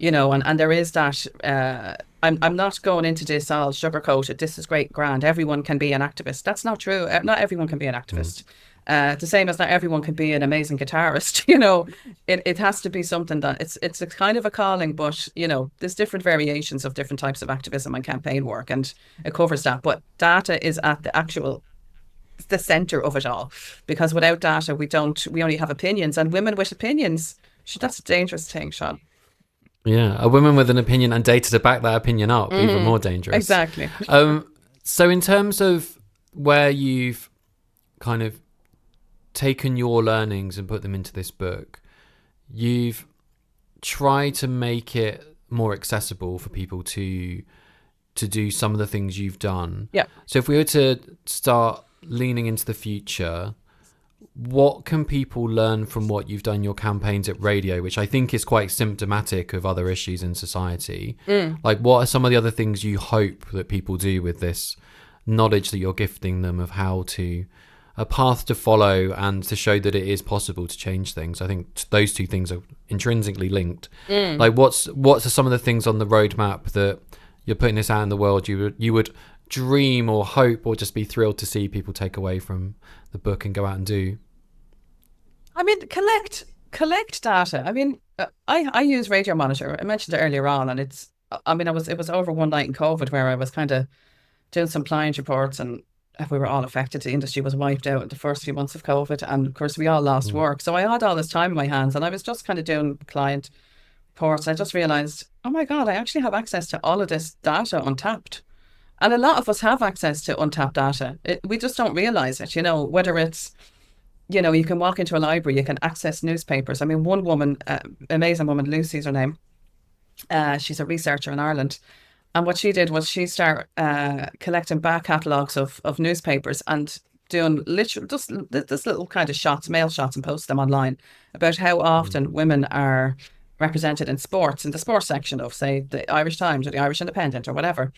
and there is that. I'm not going into this all sugarcoated. This is great, grand. Everyone can be an activist. That's not true. Not everyone can be an activist. The same as not everyone can be an amazing guitarist. It has to be something that it's a kind of a calling, but there's different variations of different types of activism and campaign work, and it covers that. But data is at the center of it all, because without data we only have opinions, and women with opinions, that's a dangerous thing, Sean. Yeah, a woman with an opinion and data to back that opinion up, even more dangerous. Exactly. So in terms of where you've kind of taken your learnings and put them into this book, you've tried to make it more accessible for people to do some of the things you've done. Yeah. So if we were to start leaning into the future, what can people learn from what you've done, your campaigns at radio, which I think is quite symptomatic of other issues in society? Like, what are some of the other things you hope that people do with this knowledge that you're gifting them of how to a path to follow and to show that it is possible to change things? I think those two things are intrinsically linked. Like, what are some of the things on the roadmap that you're putting this out in the world you would dream or hope or just be thrilled to see people take away from the book and go out and do? I mean, collect data. I mean, I use Radio Monitor. I mentioned it earlier on, and it was over one night in COVID where I was kind of doing some client reports, and we were all affected. The industry was wiped out in the first few months of COVID, and of course we all lost work. So I had all this time in my hands, and I was just kind of doing client reports. I just realized, oh my God, I actually have access to all of this data untapped. And a lot of us have access to untapped data. We just don't realize it, whether it's, you can walk into a library, you can access newspapers. I mean, one woman, amazing woman, Lucy's her name. She's a researcher in Ireland. And what she did was she started collecting back catalogues of newspapers and doing literally just this little kind of shots, mail shots, and post them online about how often women are represented in sports, in the sports section of, say, the Irish Times or the Irish Independent or whatever.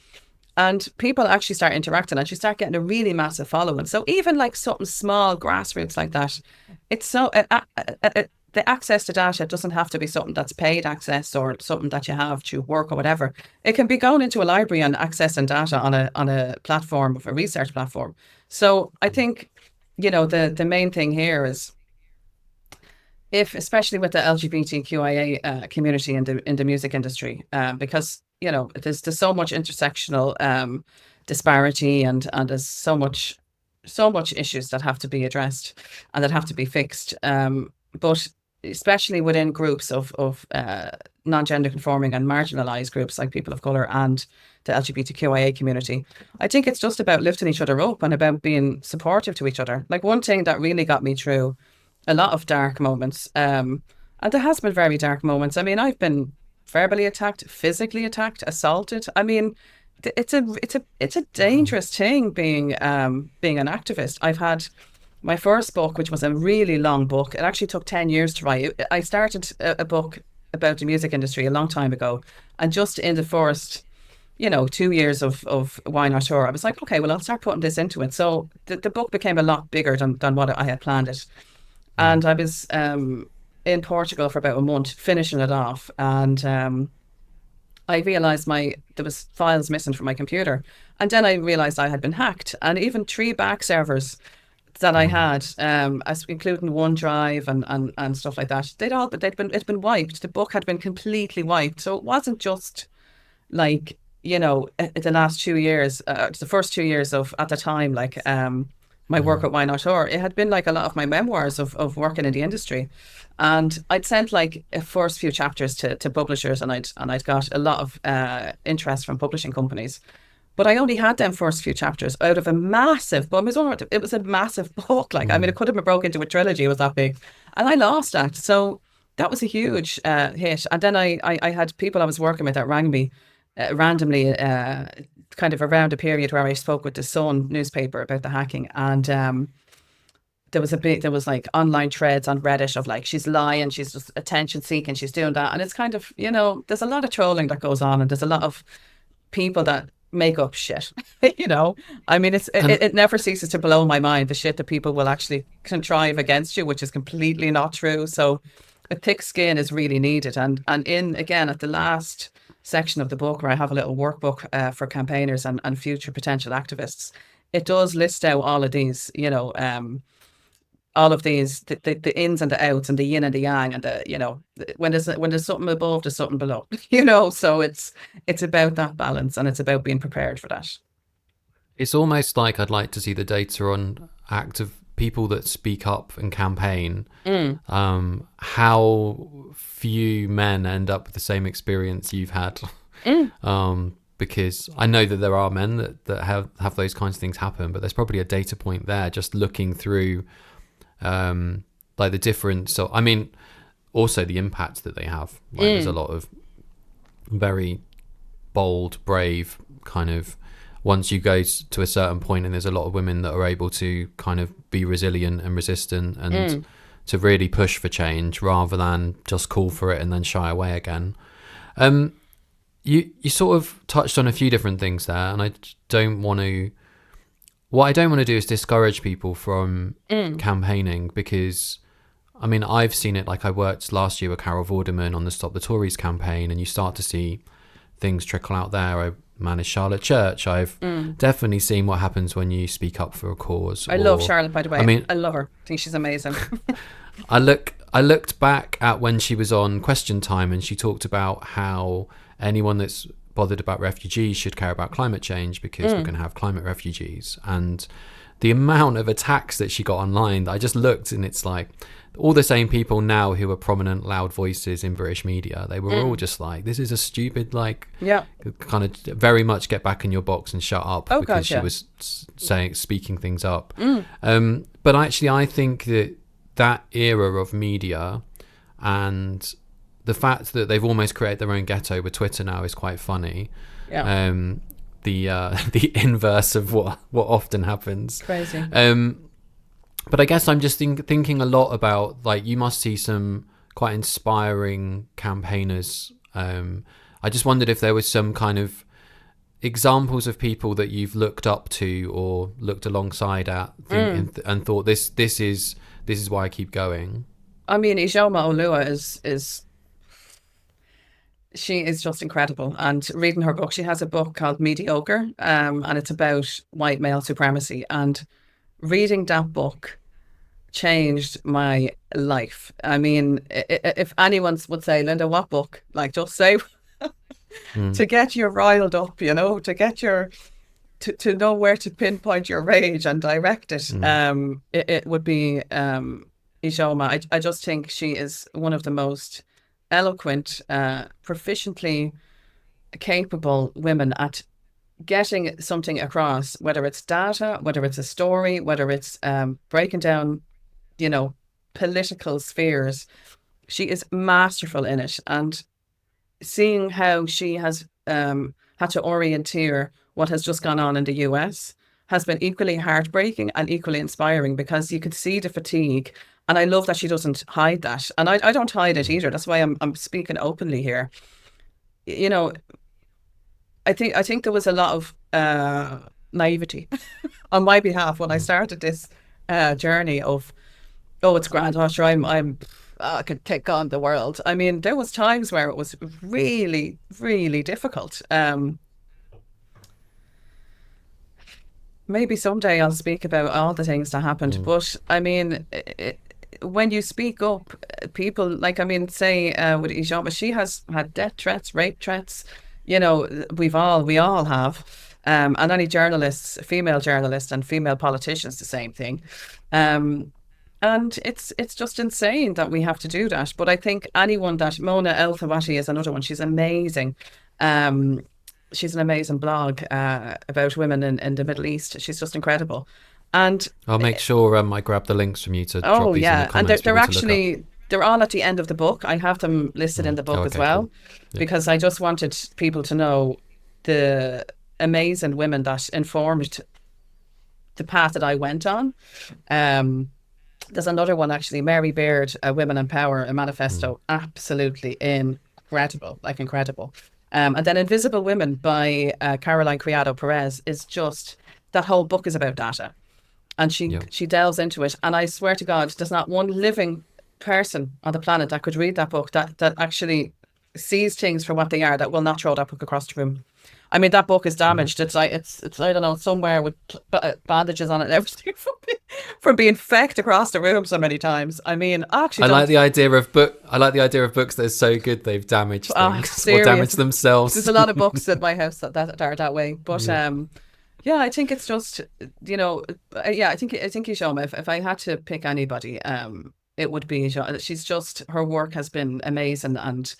And people actually start interacting, and she start getting a really massive following. So even like something small, grassroots like that, it's so the access to data doesn't have to be something that's paid access or something that you have through work or whatever. It can be going into a library and accessing data on a platform, a research platform. So I think, the main thing here is, if, especially with the LGBTQIA community in the music industry, because there's so much intersectional disparity, and there's so much issues that have to be addressed and that have to be fixed. But especially within groups of non-gender conforming and marginalised groups like people of colour and the LGBTQIA community, I think it's just about lifting each other up and about being supportive to each other. Like, one thing that really got me through a lot of dark moments, and there has been very dark moments. I mean, I've been verbally attacked, physically attacked, assaulted. I mean, it's a dangerous thing being an activist. I've had my first book, which was a really long book. It actually took 10 years to write. I started a book about the music industry a long time ago, and just in the first 2 years of Why Not Her, I was like, okay, well, I'll start putting this into it. So the book became a lot bigger than what I had planned it. And I was in Portugal for about a month, finishing it off. And I realised there was files missing from my computer. And then I realised I had been hacked. And even 3 back servers that I had, including OneDrive and stuff like that, it's been wiped. The book had been completely wiped. So it wasn't just like, the last 2 years, the first 2 years of, at the time, like, my work at Why Not Her. It had been like a lot of my memoirs of working in the industry. And I'd sent like a first few chapters to publishers, and I'd got a lot of interest from publishing companies. But I only had them first few chapters out of a massive, but it was a massive book. Like, I mean, it could have been broken into a trilogy. It was that big. And I lost that. So that was a huge hit. And then I had people I was working with that rang me randomly, kind of around a period where I spoke with the Sun newspaper about the hacking. And there was like online threads on Reddit of like, she's lying, she's just attention seeking, she's doing that. And it's kind of, there's a lot of trolling that goes on, and there's a lot of people that make up shit. I mean, it never ceases to blow my mind, the shit that people will actually contrive against you, which is completely not true. So a thick skin is really needed. And again, at the last section of the book, where I have a little workbook for campaigners and future potential activists, it does list out all of these, all of these, the ins and the outs, and the yin and the yang, and when there's something above, there's something below, so it's about that balance, and it's about being prepared for that. It's almost like I'd like to see the data on active people that speak up and campaign, how few men end up with the same experience you've had. Because I know that there are men that have those kinds of things happen, but there's probably a data point there just looking through like the difference. So I mean, also the impact that they have. Like, there's a lot of very bold, brave kind of, once you go to a certain point, and there's a lot of women that are able to kind of be resilient and resistant, and to really push for change rather than just call for it and then shy away again. You sort of touched on a few different things there, and what I don't want to do is discourage people from campaigning, because I mean, I've seen it. Like, I worked last year with Carol Vorderman on the Stop the Tories campaign, and you start to see things trickle out there. I managed Charlotte Church. I've definitely seen what happens when you speak up for a cause. I love Charlotte, by the way. I mean, I love her. I think she's amazing. I looked back at when she was on Question Time, and she talked about how anyone that's bothered about refugees should care about climate change, because we're going to have climate refugees. And the amount of attacks that she got online, that I just looked, and it's like all the same people now who are prominent, loud voices in British media. They were all just like, this is a stupid, like, kind of very much get back in your box and shut up, because she was speaking things up. But actually, I think that era of media, and the fact that they've almost created their own ghetto with Twitter now, is quite funny. The inverse of what often happens. Crazy. But I guess I'm just thinking a lot about, like, you must see some quite inspiring campaigners. I just wondered if there was some kind of examples of people that you've looked up to or looked alongside at, and thought this is why I keep going. I mean, Ijoma Olua is she is just incredible. And reading her book, she has a book called Mediocre, and it's about white male supremacy. And reading that book changed my life. I mean, if anyone would say, Linda, what book? Like, just say Mm. to get you riled up, you know, to get your to know where to pinpoint your rage and direct it. It would be Ijoma. I just think she is one of the most eloquent, proficiently capable women at getting something across, whether it's data, whether it's a story, whether it's breaking down, you know, political spheres. She is masterful in it. And seeing how she has had to orienteer what has just gone on in the US has been equally heartbreaking and equally inspiring, because you could see the fatigue. And I love that she doesn't hide that. And I don't hide it either. That's why I'm speaking openly here. You know, I think there was a lot of naivety on my behalf when I started this journey of, oh, it's grand, oh, sure, I could take on the world. I mean, there was times where it was really, really difficult. Maybe someday I'll speak about all the things that happened. But I mean, when you speak up, people like, I mean, say with Ijoma, she has had death threats, rape threats. You know, we all have. And any journalists, female journalists and female politicians, the same thing. And it's just insane that we have to do that. But I think anyone that Mona El Thawati is another one. She's amazing. She's an amazing blog about women in the Middle East. She's just incredible. And I'll make sure I grab the links from you to drop oh these in the yeah, and comments. they're actually they're all at the end of the book. I have them listed in the book as well, cool. Yeah. because I just wanted people to know the amazing women that informed the path that I went on. There's another one actually, Mary Beard, Women in Power, a manifesto, absolutely incredible, like incredible. And then Invisible Women by Caroline Criado Perez is just, that whole book is about data. And she delves into it. And I swear to God, there's not one living person on the planet that could read that book that actually sees things for what they are, that will not throw that book across the room. I mean, that book is damaged. It's like it's I don't know, somewhere with bandages on it and everything from being fecked across the room so many times. I mean, actually, I like the idea of books that are so good they've damaged things or damaged themselves. There's a lot of books at my house that are that way. But yeah, I think it's just, you know, I think Ijoma, if I had to pick anybody, it would be Ijoma. She's just, her work has been amazing, and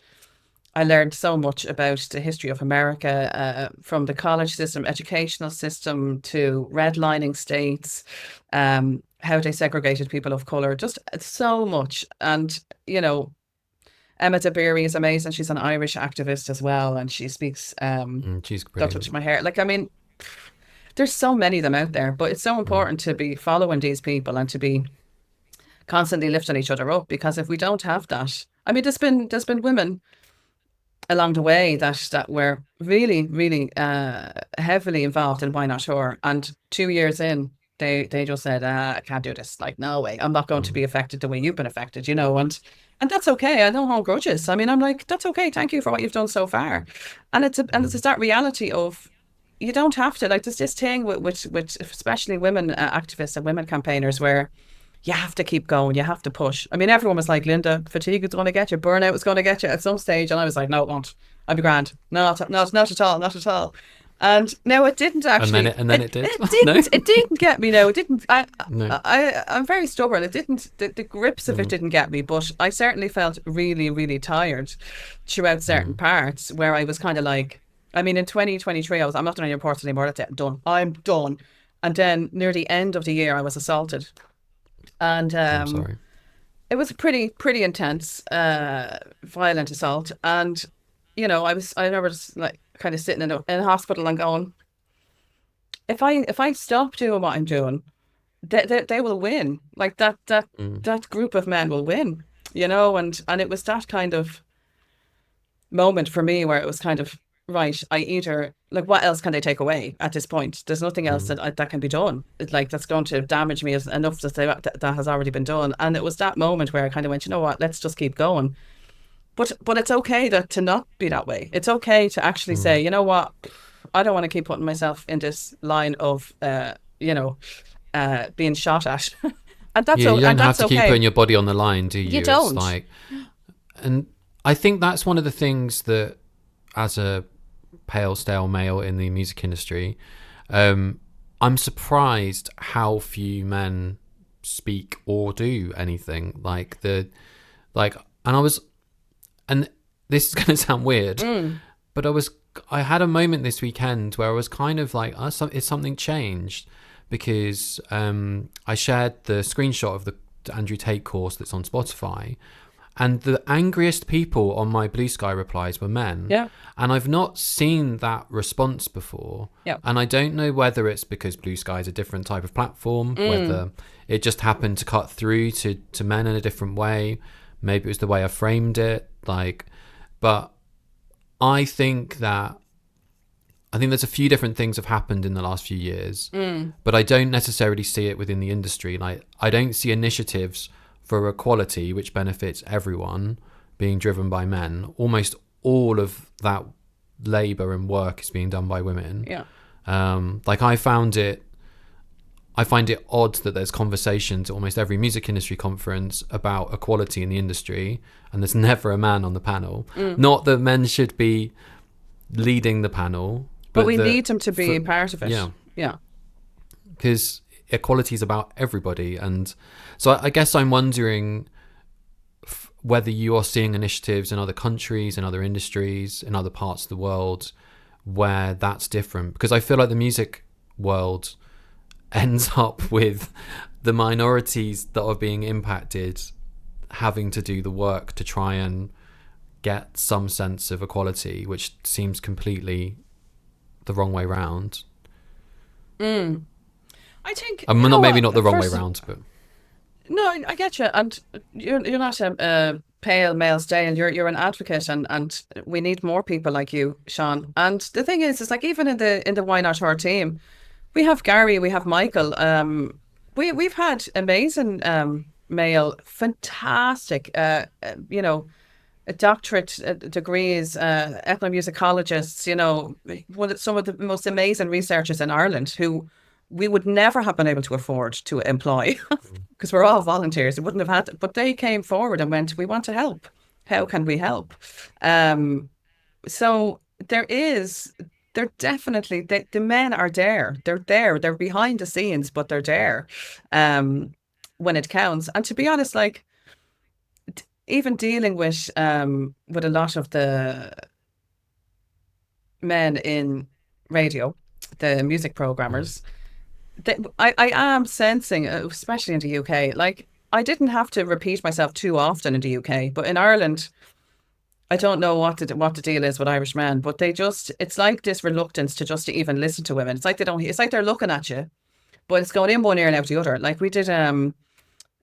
I learned so much about the history of America, from the college system, educational system, to redlining states, how they segregated people of color, just so much. And, you know, Emma Dabiri is amazing. She's an Irish activist as well, and she speaks, she's Don't brilliant. Touch My Hair. Like, I mean, there's so many of them out there, but it's so important to be following these people and to be constantly lifting each other up, because if we don't have that, I mean, there's been women along the way that were really, really heavily involved in Why Not Her, and 2 years in, they just said, I can't do this. Like, no way, I'm not going to be affected the way you've been affected, you know, and that's okay. I don't hold grudges. I mean, I'm like, that's okay. Thank you for what you've done so far. And it's that reality of, you don't have to, like, there's this thing with especially women activists and women campaigners where you have to keep going, you have to push. I mean, everyone was like, Linda, fatigue is going to get you, burnout is going to get you at some stage. And I was like, no, it won't. I'll be grand. No, not at all, not at all. And no, it didn't actually. And then it did. It didn't. No? It didn't get me. No, it didn't. No. I'm very stubborn. It didn't. The grips of it didn't get me. But I certainly felt really, really tired throughout certain parts where I was kind of like, I mean, in 2023, I'm not doing any reports anymore. That's it. I'm done. And then near the end of the year, I was assaulted. And I'm sorry. It was pretty intense, violent assault. And, you know, I remember just like kind of sitting in a hospital and going, if I stop doing what I'm doing, they will win. Like that group of men will win, you know. And it was that kind of moment for me where it was kind of, right, I either, like, what else can they take away at this point? There's nothing else that can be done. It's like, that's going to damage me as enough that has already been done. And it was that moment where I kind of went, you know what, let's just keep going. But it's okay to not be that way. It's okay to actually say, you know what, I don't want to keep putting myself in this line of, being shot at. And that's Yeah, you don't have to keep okay. putting your body on the line, do you? You don't. It's like, and I think that's one of the things that, as a pale, stale male in the music industry, I'm surprised how few men speak or do anything and this is going to sound weird, but I had a moment this weekend where I was kind of like, is something changed? Because I shared the screenshot of the Andrew Tate course that's on Spotify, and the angriest people on my Blue Sky replies were men. Yeah. And I've not seen that response before. Yeah. And I don't know whether it's because Blue Sky is a different type of platform, whether it just happened to cut through to men in a different way. Maybe it was the way I framed it. But I think there's a few different things have happened in the last few years, but I don't necessarily see it within the industry. Like, I don't see initiatives for equality which benefits everyone being driven by men. Almost all of that labour and work is being done by women. Yeah. I find it odd that there's conversations at almost every music industry conference about equality in the industry, and there's never a man on the panel. Not that men should be leading the panel, but we need them to be part of it. Yeah. Because equality is about everybody. And so I guess I'm wondering whether you are seeing initiatives in other countries, in other industries, in other parts of the world where that's different. Because I feel like the music world ends up with the minorities that are being impacted having to do the work to try and get some sense of equality, which seems completely the wrong way round. I think maybe not the wrong way round, but no, I get you. And you're not a pale male stale. You're an advocate, and we need more people like you, Sean. And the thing is like, even in the Why Not Her team, we have Gary, we have Michael. We've had amazing male, fantastic, doctorate degrees, ethnomusicologists. Some of the most amazing researchers in Ireland who we would never have been able to afford to employ because we're all volunteers. We wouldn't have had, but they came forward and went, we want to help. How can we help? So they're definitely, the men are there. They're behind the scenes, but they're there when it counts. And to be honest, like, even dealing with a lot of the men in radio, the music programmers, I am sensing, especially in the UK, like, I didn't have to repeat myself too often in the UK, but in Ireland, I don't know what the deal is with Irish men, but it's like this reluctance to just even listen to women. It's like it's like they're looking at you, but it's going in one ear and out the other. Like, we did a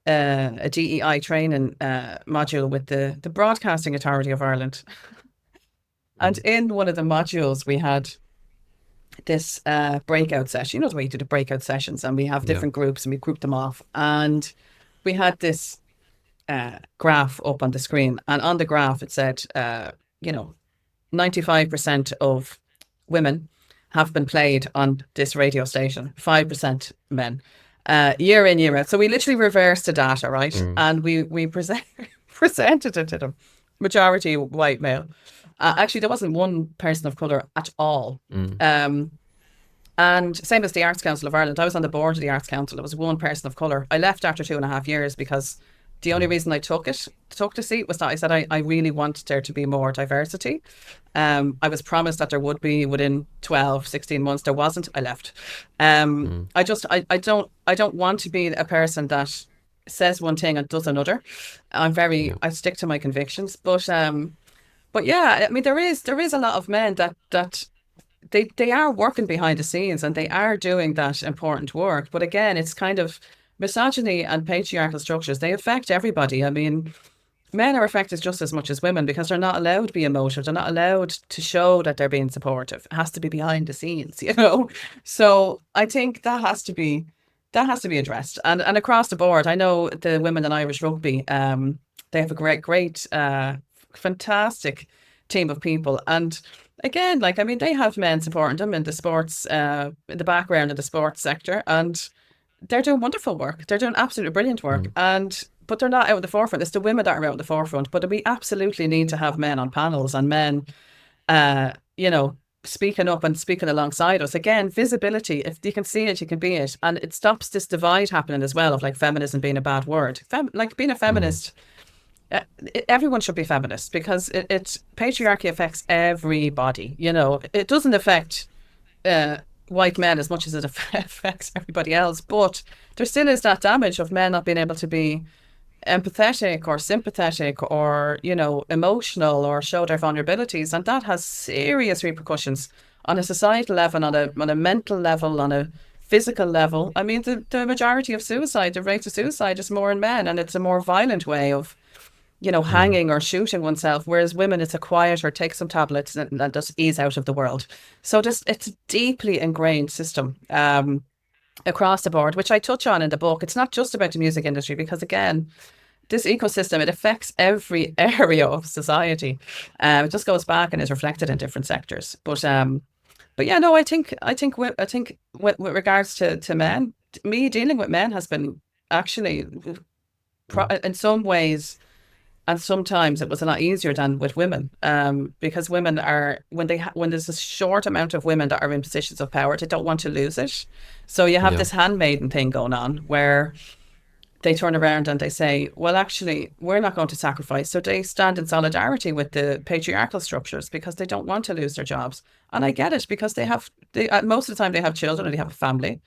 DEI training module with the Broadcasting Authority of Ireland. And in one of the modules, we had this breakout session. You know the way you do the breakout sessions, and we have different groups and we group them off. And we had this graph up on the screen, and on the graph it said, 95% of women have been played on this radio station, 5% men, year in, year out. So we literally reversed the data, right? And we presented it to them. Majority white male. Actually, there wasn't one person of colour at all. And same as the Arts Council of Ireland. I was on the board of the Arts Council. There was one person of colour. I left after 2.5 years because the only reason I took the seat was that I said I really wanted there to be more diversity. I was promised that there would be within 12, 16 months. There wasn't. I left. I don't want to be a person that says one thing and does another. I stick to my convictions. But yeah, I mean, there is a lot of men that they are working behind the scenes and they are doing that important work. But again, it's kind of misogyny and patriarchal structures. They affect everybody. I mean, men are affected just as much as women because they're not allowed to be emotive. They're not allowed to show that they're being supportive. It has to be behind the scenes, you know. So I think that has to be addressed. And across the board, I know the women in Irish rugby, they have a great, fantastic team of people. And again, like, I mean, they have men supporting them in the sports, in the background of the sports sector, and they're doing wonderful work. They're doing absolutely brilliant work. But they're not out at the forefront. It's the women that are out at the forefront. But we absolutely need to have men on panels and men, you know, speaking up and speaking alongside us. Again, visibility. If you can see it, you can be it. And it stops this divide happening as well of like feminism being a bad word. Like being a feminist, everyone should be feminist because patriarchy affects everybody. You know, it doesn't affect white men as much as it affects everybody else. But there still is that damage of men not being able to be empathetic or sympathetic or, you know, emotional or show their vulnerabilities. And that has serious repercussions on a societal level, on a mental level, on a physical level. I mean, the majority of suicide, the rate of suicide is more in men, and it's a more violent way of, you know, hanging or shooting oneself, whereas women, it's a quieter, take some tablets and just ease out of the world. So it's a deeply ingrained system across the board, which I touch on in the book. It's not just about the music industry because, again, this ecosystem, it affects every area of society. It just goes back and is reflected in different sectors. But yeah, no, I think with regards to men, me dealing with men has been actually in some ways. And sometimes it was a lot easier than with women, because women are when there's a short amount of women that are in positions of power, they don't want to lose it. So you have this handmaiden thing going on where they turn around and they say, well, actually, we're not going to sacrifice. So they stand in solidarity with the patriarchal structures because they don't want to lose their jobs. And I get it because they most of the time they have children or they have a family,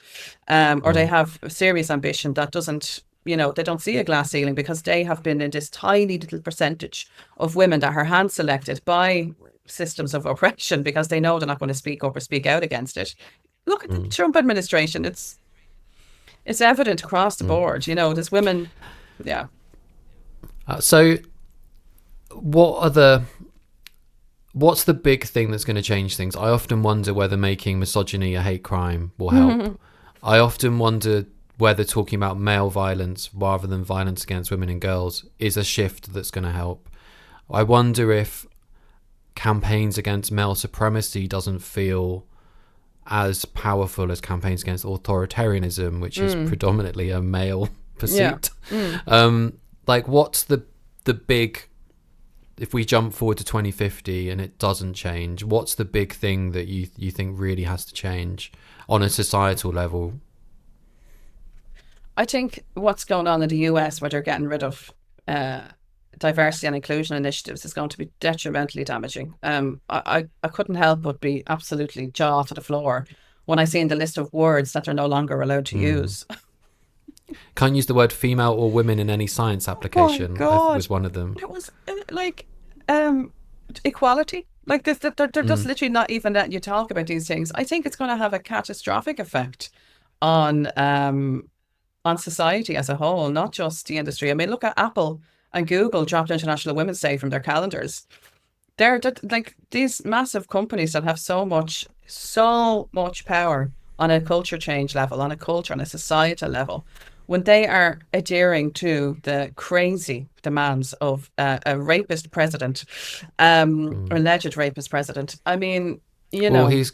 or they have serious ambition that doesn't, you know, they don't see a glass ceiling because they have been in this tiny little percentage of women that are hand selected by systems of oppression because they know they're not going to speak up or speak out against it. Look at the Trump administration. It's evident across the board. You know, there's women. Yeah. So what's the big thing that's going to change things? I often wonder whether making misogyny a hate crime will help. I often wonder whether talking about male violence rather than violence against women and girls is a shift that's going to help. I wonder if campaigns against male supremacy doesn't feel as powerful as campaigns against authoritarianism, which is predominantly a male pursuit. Like, what's the big, if we jump forward to 2050 and it doesn't change, what's the big thing that you think really has to change on a societal level? I think what's going on in the US, where they're getting rid of diversity and inclusion initiatives, is going to be detrimentally damaging. I couldn't help but be absolutely jaw to the floor when I seen the list of words that they're no longer allowed to use. Can't use the word female or women in any science application. Was one of them. It was like equality. Like this, they're just literally not even letting you talk about these things. I think it's going to have a catastrophic effect on society as a whole, not just the industry. I mean, look at Apple and Google dropped International Women's Day from their calendars. They're like these massive companies that have so much power on a culture change level, on a societal level, when they are adhering to the crazy demands of a rapist president, alleged rapist president. I mean, you know. Well, he's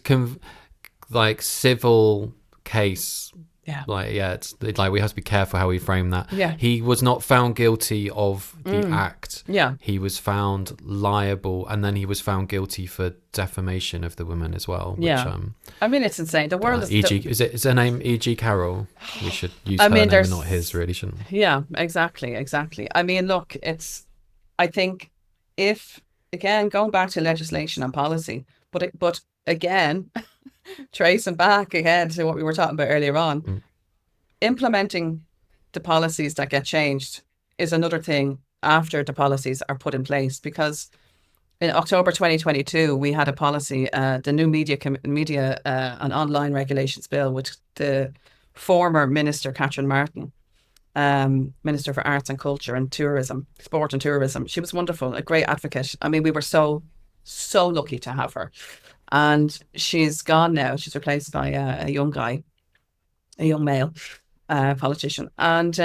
like civil case. Yeah. It's like we have to be careful how we frame that. Yeah. He was not found guilty of the act. Yeah. He was found liable, and then he was found guilty for defamation of the woman as well. Which, I mean, it's insane. The world is. Is her name E.G. Carroll? We should use her name and not his, really, shouldn't we? Yeah, exactly. I mean, look, I think if, again, going back to legislation and policy, but again, tracing back again to what we were talking about earlier on, implementing the policies that get changed is another thing after the policies are put in place. Because in October 2022, we had a policy, the new media and online regulations bill, which the former minister, Catherine Martin, Minister for Arts and Culture and Tourism, Sport and Tourism. She was wonderful, a great advocate. I mean, we were so lucky to have her. And she's gone now. She's replaced by a young guy, a young male politician. And,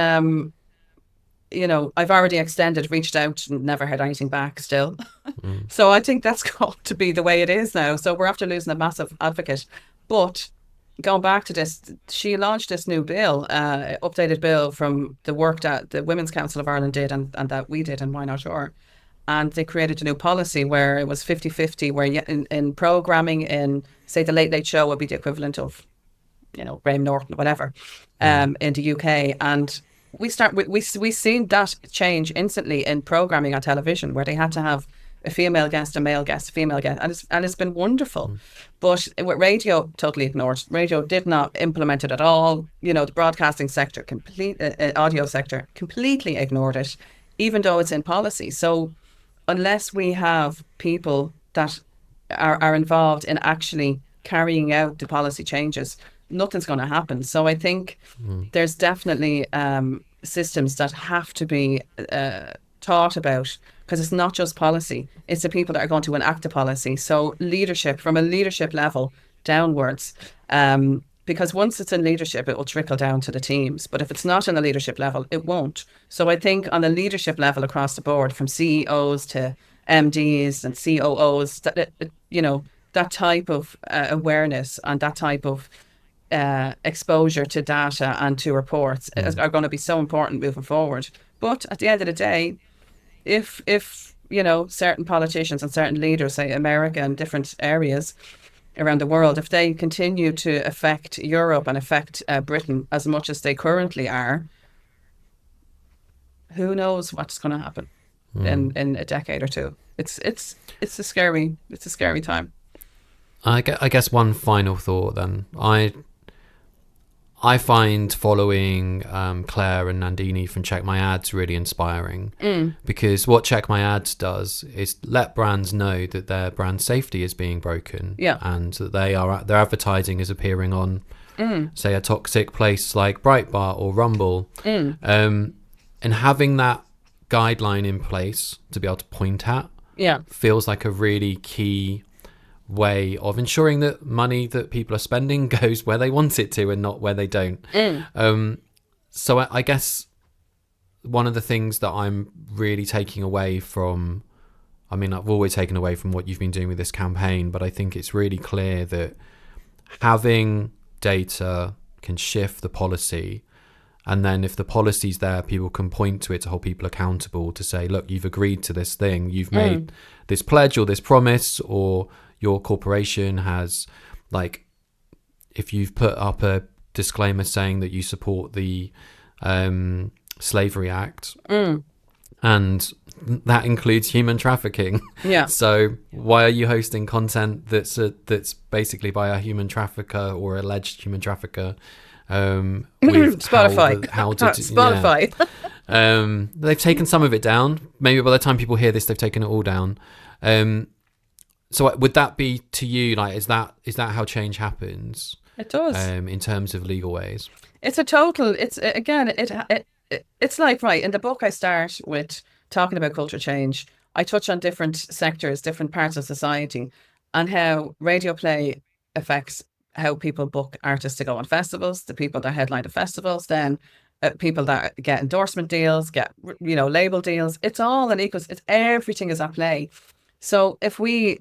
I've already reached out and never heard anything back still. So I think that's got to be the way it is now. So we're after losing a massive advocate. But going back to this, she launched this new bill, updated bill from the work that the Women's Council of Ireland did and that we did in Why Not Sure. And they created a new policy where it was 50-50, where in programming, in, say, the Late Late Show would be the equivalent of, Graham Norton, whatever, in the UK. And we seen that change instantly in programming on television, where they had to have a female guest, a male guest, a female guest, and it's been wonderful. But with radio, totally ignored. Radio did not implement it at all. The broadcasting sector, audio sector, completely ignored it, even though it's in policy. So unless we have people that are involved in actually carrying out the policy changes, nothing's going to happen. So I think there's definitely systems that have to be thought about, because it's not just policy, it's the people that are going to enact the policy. So leadership, from a leadership level downwards, because once it's in leadership, it will trickle down to the teams. But if it's not on the leadership level, it won't. So I think on the leadership level across the board, from CEOs to MDs and COOs, that type of awareness and that type of exposure to data and to reports are going to be so important moving forward. But at the end of the day, if certain politicians and certain leaders, say America and different areas around the world, if they continue to affect Europe and affect Britain as much as they currently are, who knows what's going to happen in a decade or two. It's a scary time. I guess one final thought then. I find following Claire and Nandini from Check My Ads really inspiring, because what Check My Ads does is let brands know that their brand safety is being broken, and that their advertising is appearing on, say, a toxic place like Breitbart or Rumble, and having that guideline in place to be able to point at feels like a really key way of ensuring that money that people are spending goes where they want it to and not where they don't. So I guess one of the things that I'm really taking away from, I've always taken away from what you've been doing with this campaign, but I think it's really clear that having data can shift the policy. And then if the policy's there, people can point to it to hold people accountable, to say, look, you've agreed to this thing, you've made this pledge or this promise, or your corporation has, if you've put up a disclaimer saying that you support the Slavery Act, and that includes human trafficking. So why are you hosting content that's basically by a human trafficker or alleged human trafficker? With Spotify. Spotify. They've taken some of it down. Maybe by the time people hear this, they've taken it all down. So would that be to you, is that how change happens? It does. In terms of legal ways. It's like, right, in the book I start with talking about culture change. I touch on different sectors, different parts of society, and how radio play affects how people book artists to go on festivals, the people that headline the festivals, then people that get endorsement deals, get label deals. It's all an everything is at play. So if we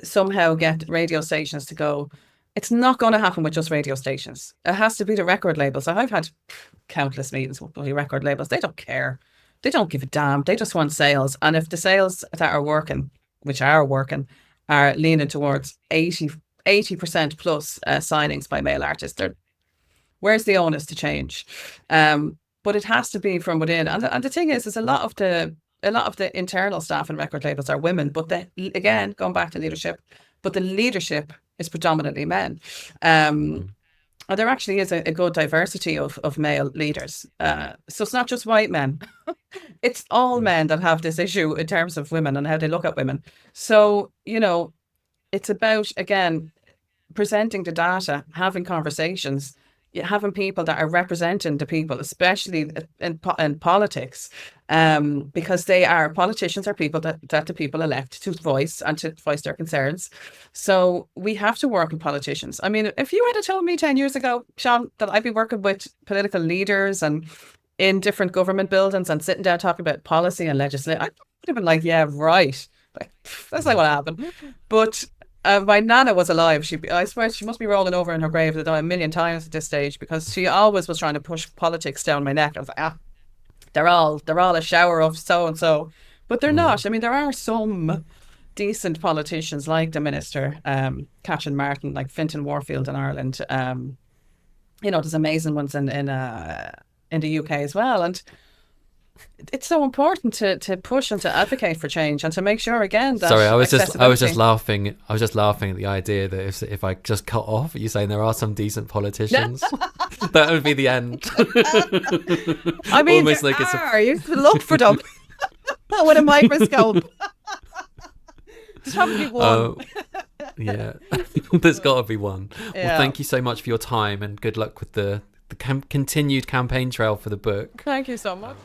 somehow get radio stations to go, it's not going to happen with just radio stations. It has to be the record labels. So I've had countless meetings with record labels. They don't care. They don't give a damn. They just want sales. And if the sales that are working, are leaning towards 80% plus signings by male artists, where's the onus to change? But it has to be from within. And the thing is a lot of the internal staff in record labels are women, but again, going back to leadership, but the leadership is predominantly men. And there actually is a good diversity of male leaders. So it's not just white men. It's all men that have this issue in terms of women and how they look at women. So, it's about, again, presenting the data, having conversations. having people that are representing the people, especially in politics, because politicians are people that the people elect to voice their concerns. So we have to work with politicians. I mean, if you had told me 10 years ago, Sean, that I'd be working with political leaders and in different government buildings and sitting down talking about policy and legislation, I would have been like, yeah, right. Like, that's not what happened. But my nana was alive. I swear she must be rolling over in her grave a million times at this stage, because she always was trying to push politics down my neck. I was like, they're all a shower of so and so, but they're not. I mean, there are some decent politicians like the minister, Catherine Martin, like Fintan Warfield in Ireland. There's amazing ones in the UK as well, and it's so important to push and to advocate for change and to make sure again that I was just laughing at the idea that if I just cut off you saying there are some decent politicians, that would be the end. I mean, almost like you can look for them with a microscope. There's probably one. Yeah, there's got to be one. Yeah. Well, thank you so much for your time, and good luck with the continued campaign trail for the book. Thank you so much.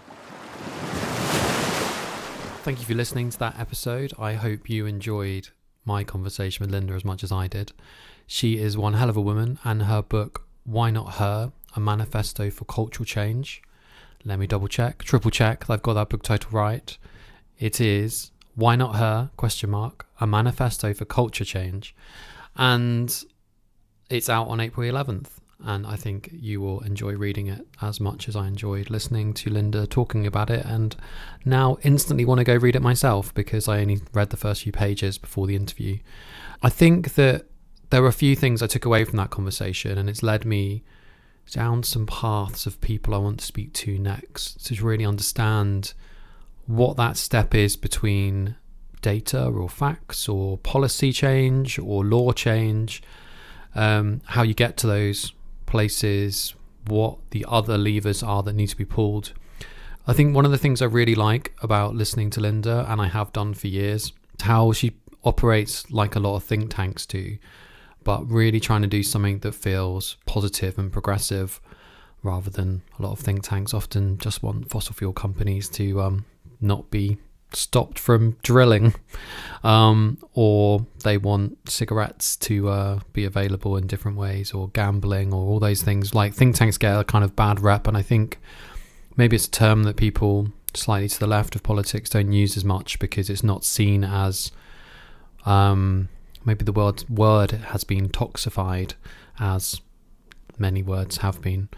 Thank you for listening to that episode. I hope you enjoyed my conversation with Linda as much as I did. She is one hell of a woman, and her book, Why Not Her? A Manifesto for Cultural Change. Let me triple check that I've got that book title right. It is Why Not Her? ? A Manifesto for Culture Change. And it's out on April 11th. And I think you will enjoy reading it as much as I enjoyed listening to Linda talking about it, and now instantly want to go read it myself because I only read the first few pages before the interview. I think that there were a few things I took away from that conversation, and it's led me down some paths of people I want to speak to next, to really understand what that step is between data or facts or policy change or law change, how you get to those places, what the other levers are that need to be pulled. I think one of the things I really like about listening to Linda, and I have done for years, how she operates like a lot of think tanks do, but really trying to do something that feels positive and progressive, rather than a lot of think tanks often just want fossil fuel companies to not be stopped from drilling, or they want cigarettes to be available in different ways, or gambling, or all those things. Like, think tanks get a kind of bad rep, and I think maybe it's a term that people slightly to the left of politics don't use as much because it's not seen as maybe the word has been toxified, as many words have been.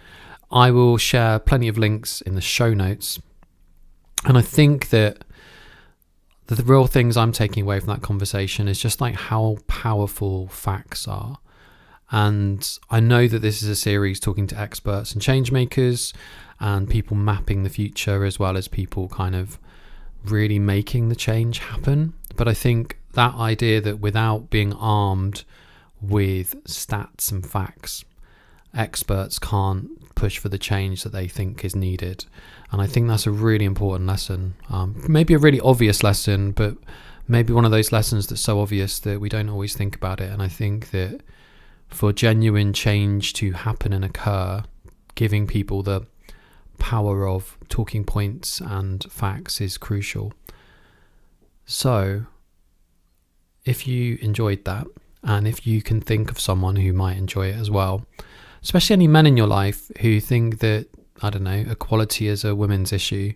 I will share plenty of links in the show notes, and I think that the real things I'm taking away from that conversation is just like how powerful facts are. And I know that this is a series talking to experts and change makers and people mapping the future, as well as people kind of really making the change happen. But I think that idea that without being armed with stats and facts, experts can't push for the change that they think is needed. And I think that's a really important lesson. Maybe a really obvious lesson, but maybe one of those lessons that's so obvious that we don't always think about it. And I think that for genuine change to happen and occur, giving people the power of talking points and facts is crucial. So if you enjoyed that, and if you can think of someone who might enjoy it as well, especially any men in your life who think that, I don't know, equality is a women's issue,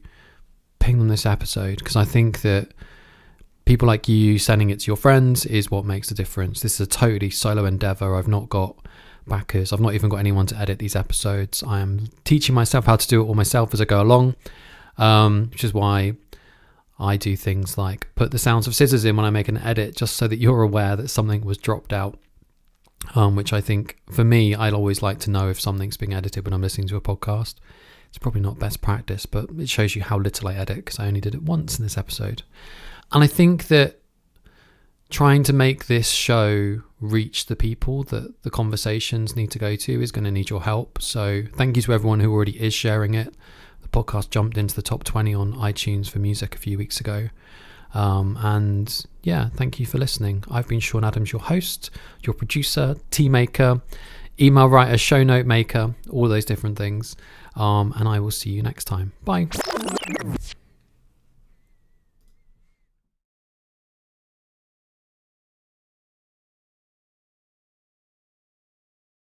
ping them this episode, because I think that people like you sending it to your friends is what makes the difference. This is a totally solo endeavor. I've not got backers. I've not even got anyone to edit these episodes. I am teaching myself how to do it all myself as I go along, which is why I do things like put the sounds of scissors in when I make an edit, just so that you're aware that something was dropped out. Which I think, for me, I'd always like to know if something's being edited when I'm listening to a podcast. It's probably not best practice, but it shows you how little I edit, because I only did it once in this episode. And I think that trying to make this show reach the people that the conversations need to go to is going to need your help. So thank you to everyone who already is sharing it. The podcast jumped into the top 20 on iTunes for music a few weeks ago. And yeah, thank you for listening. I've been Sean Adams, your host, your producer, tea maker. email writer, show note maker, all those different things. And I will see you next time. Bye.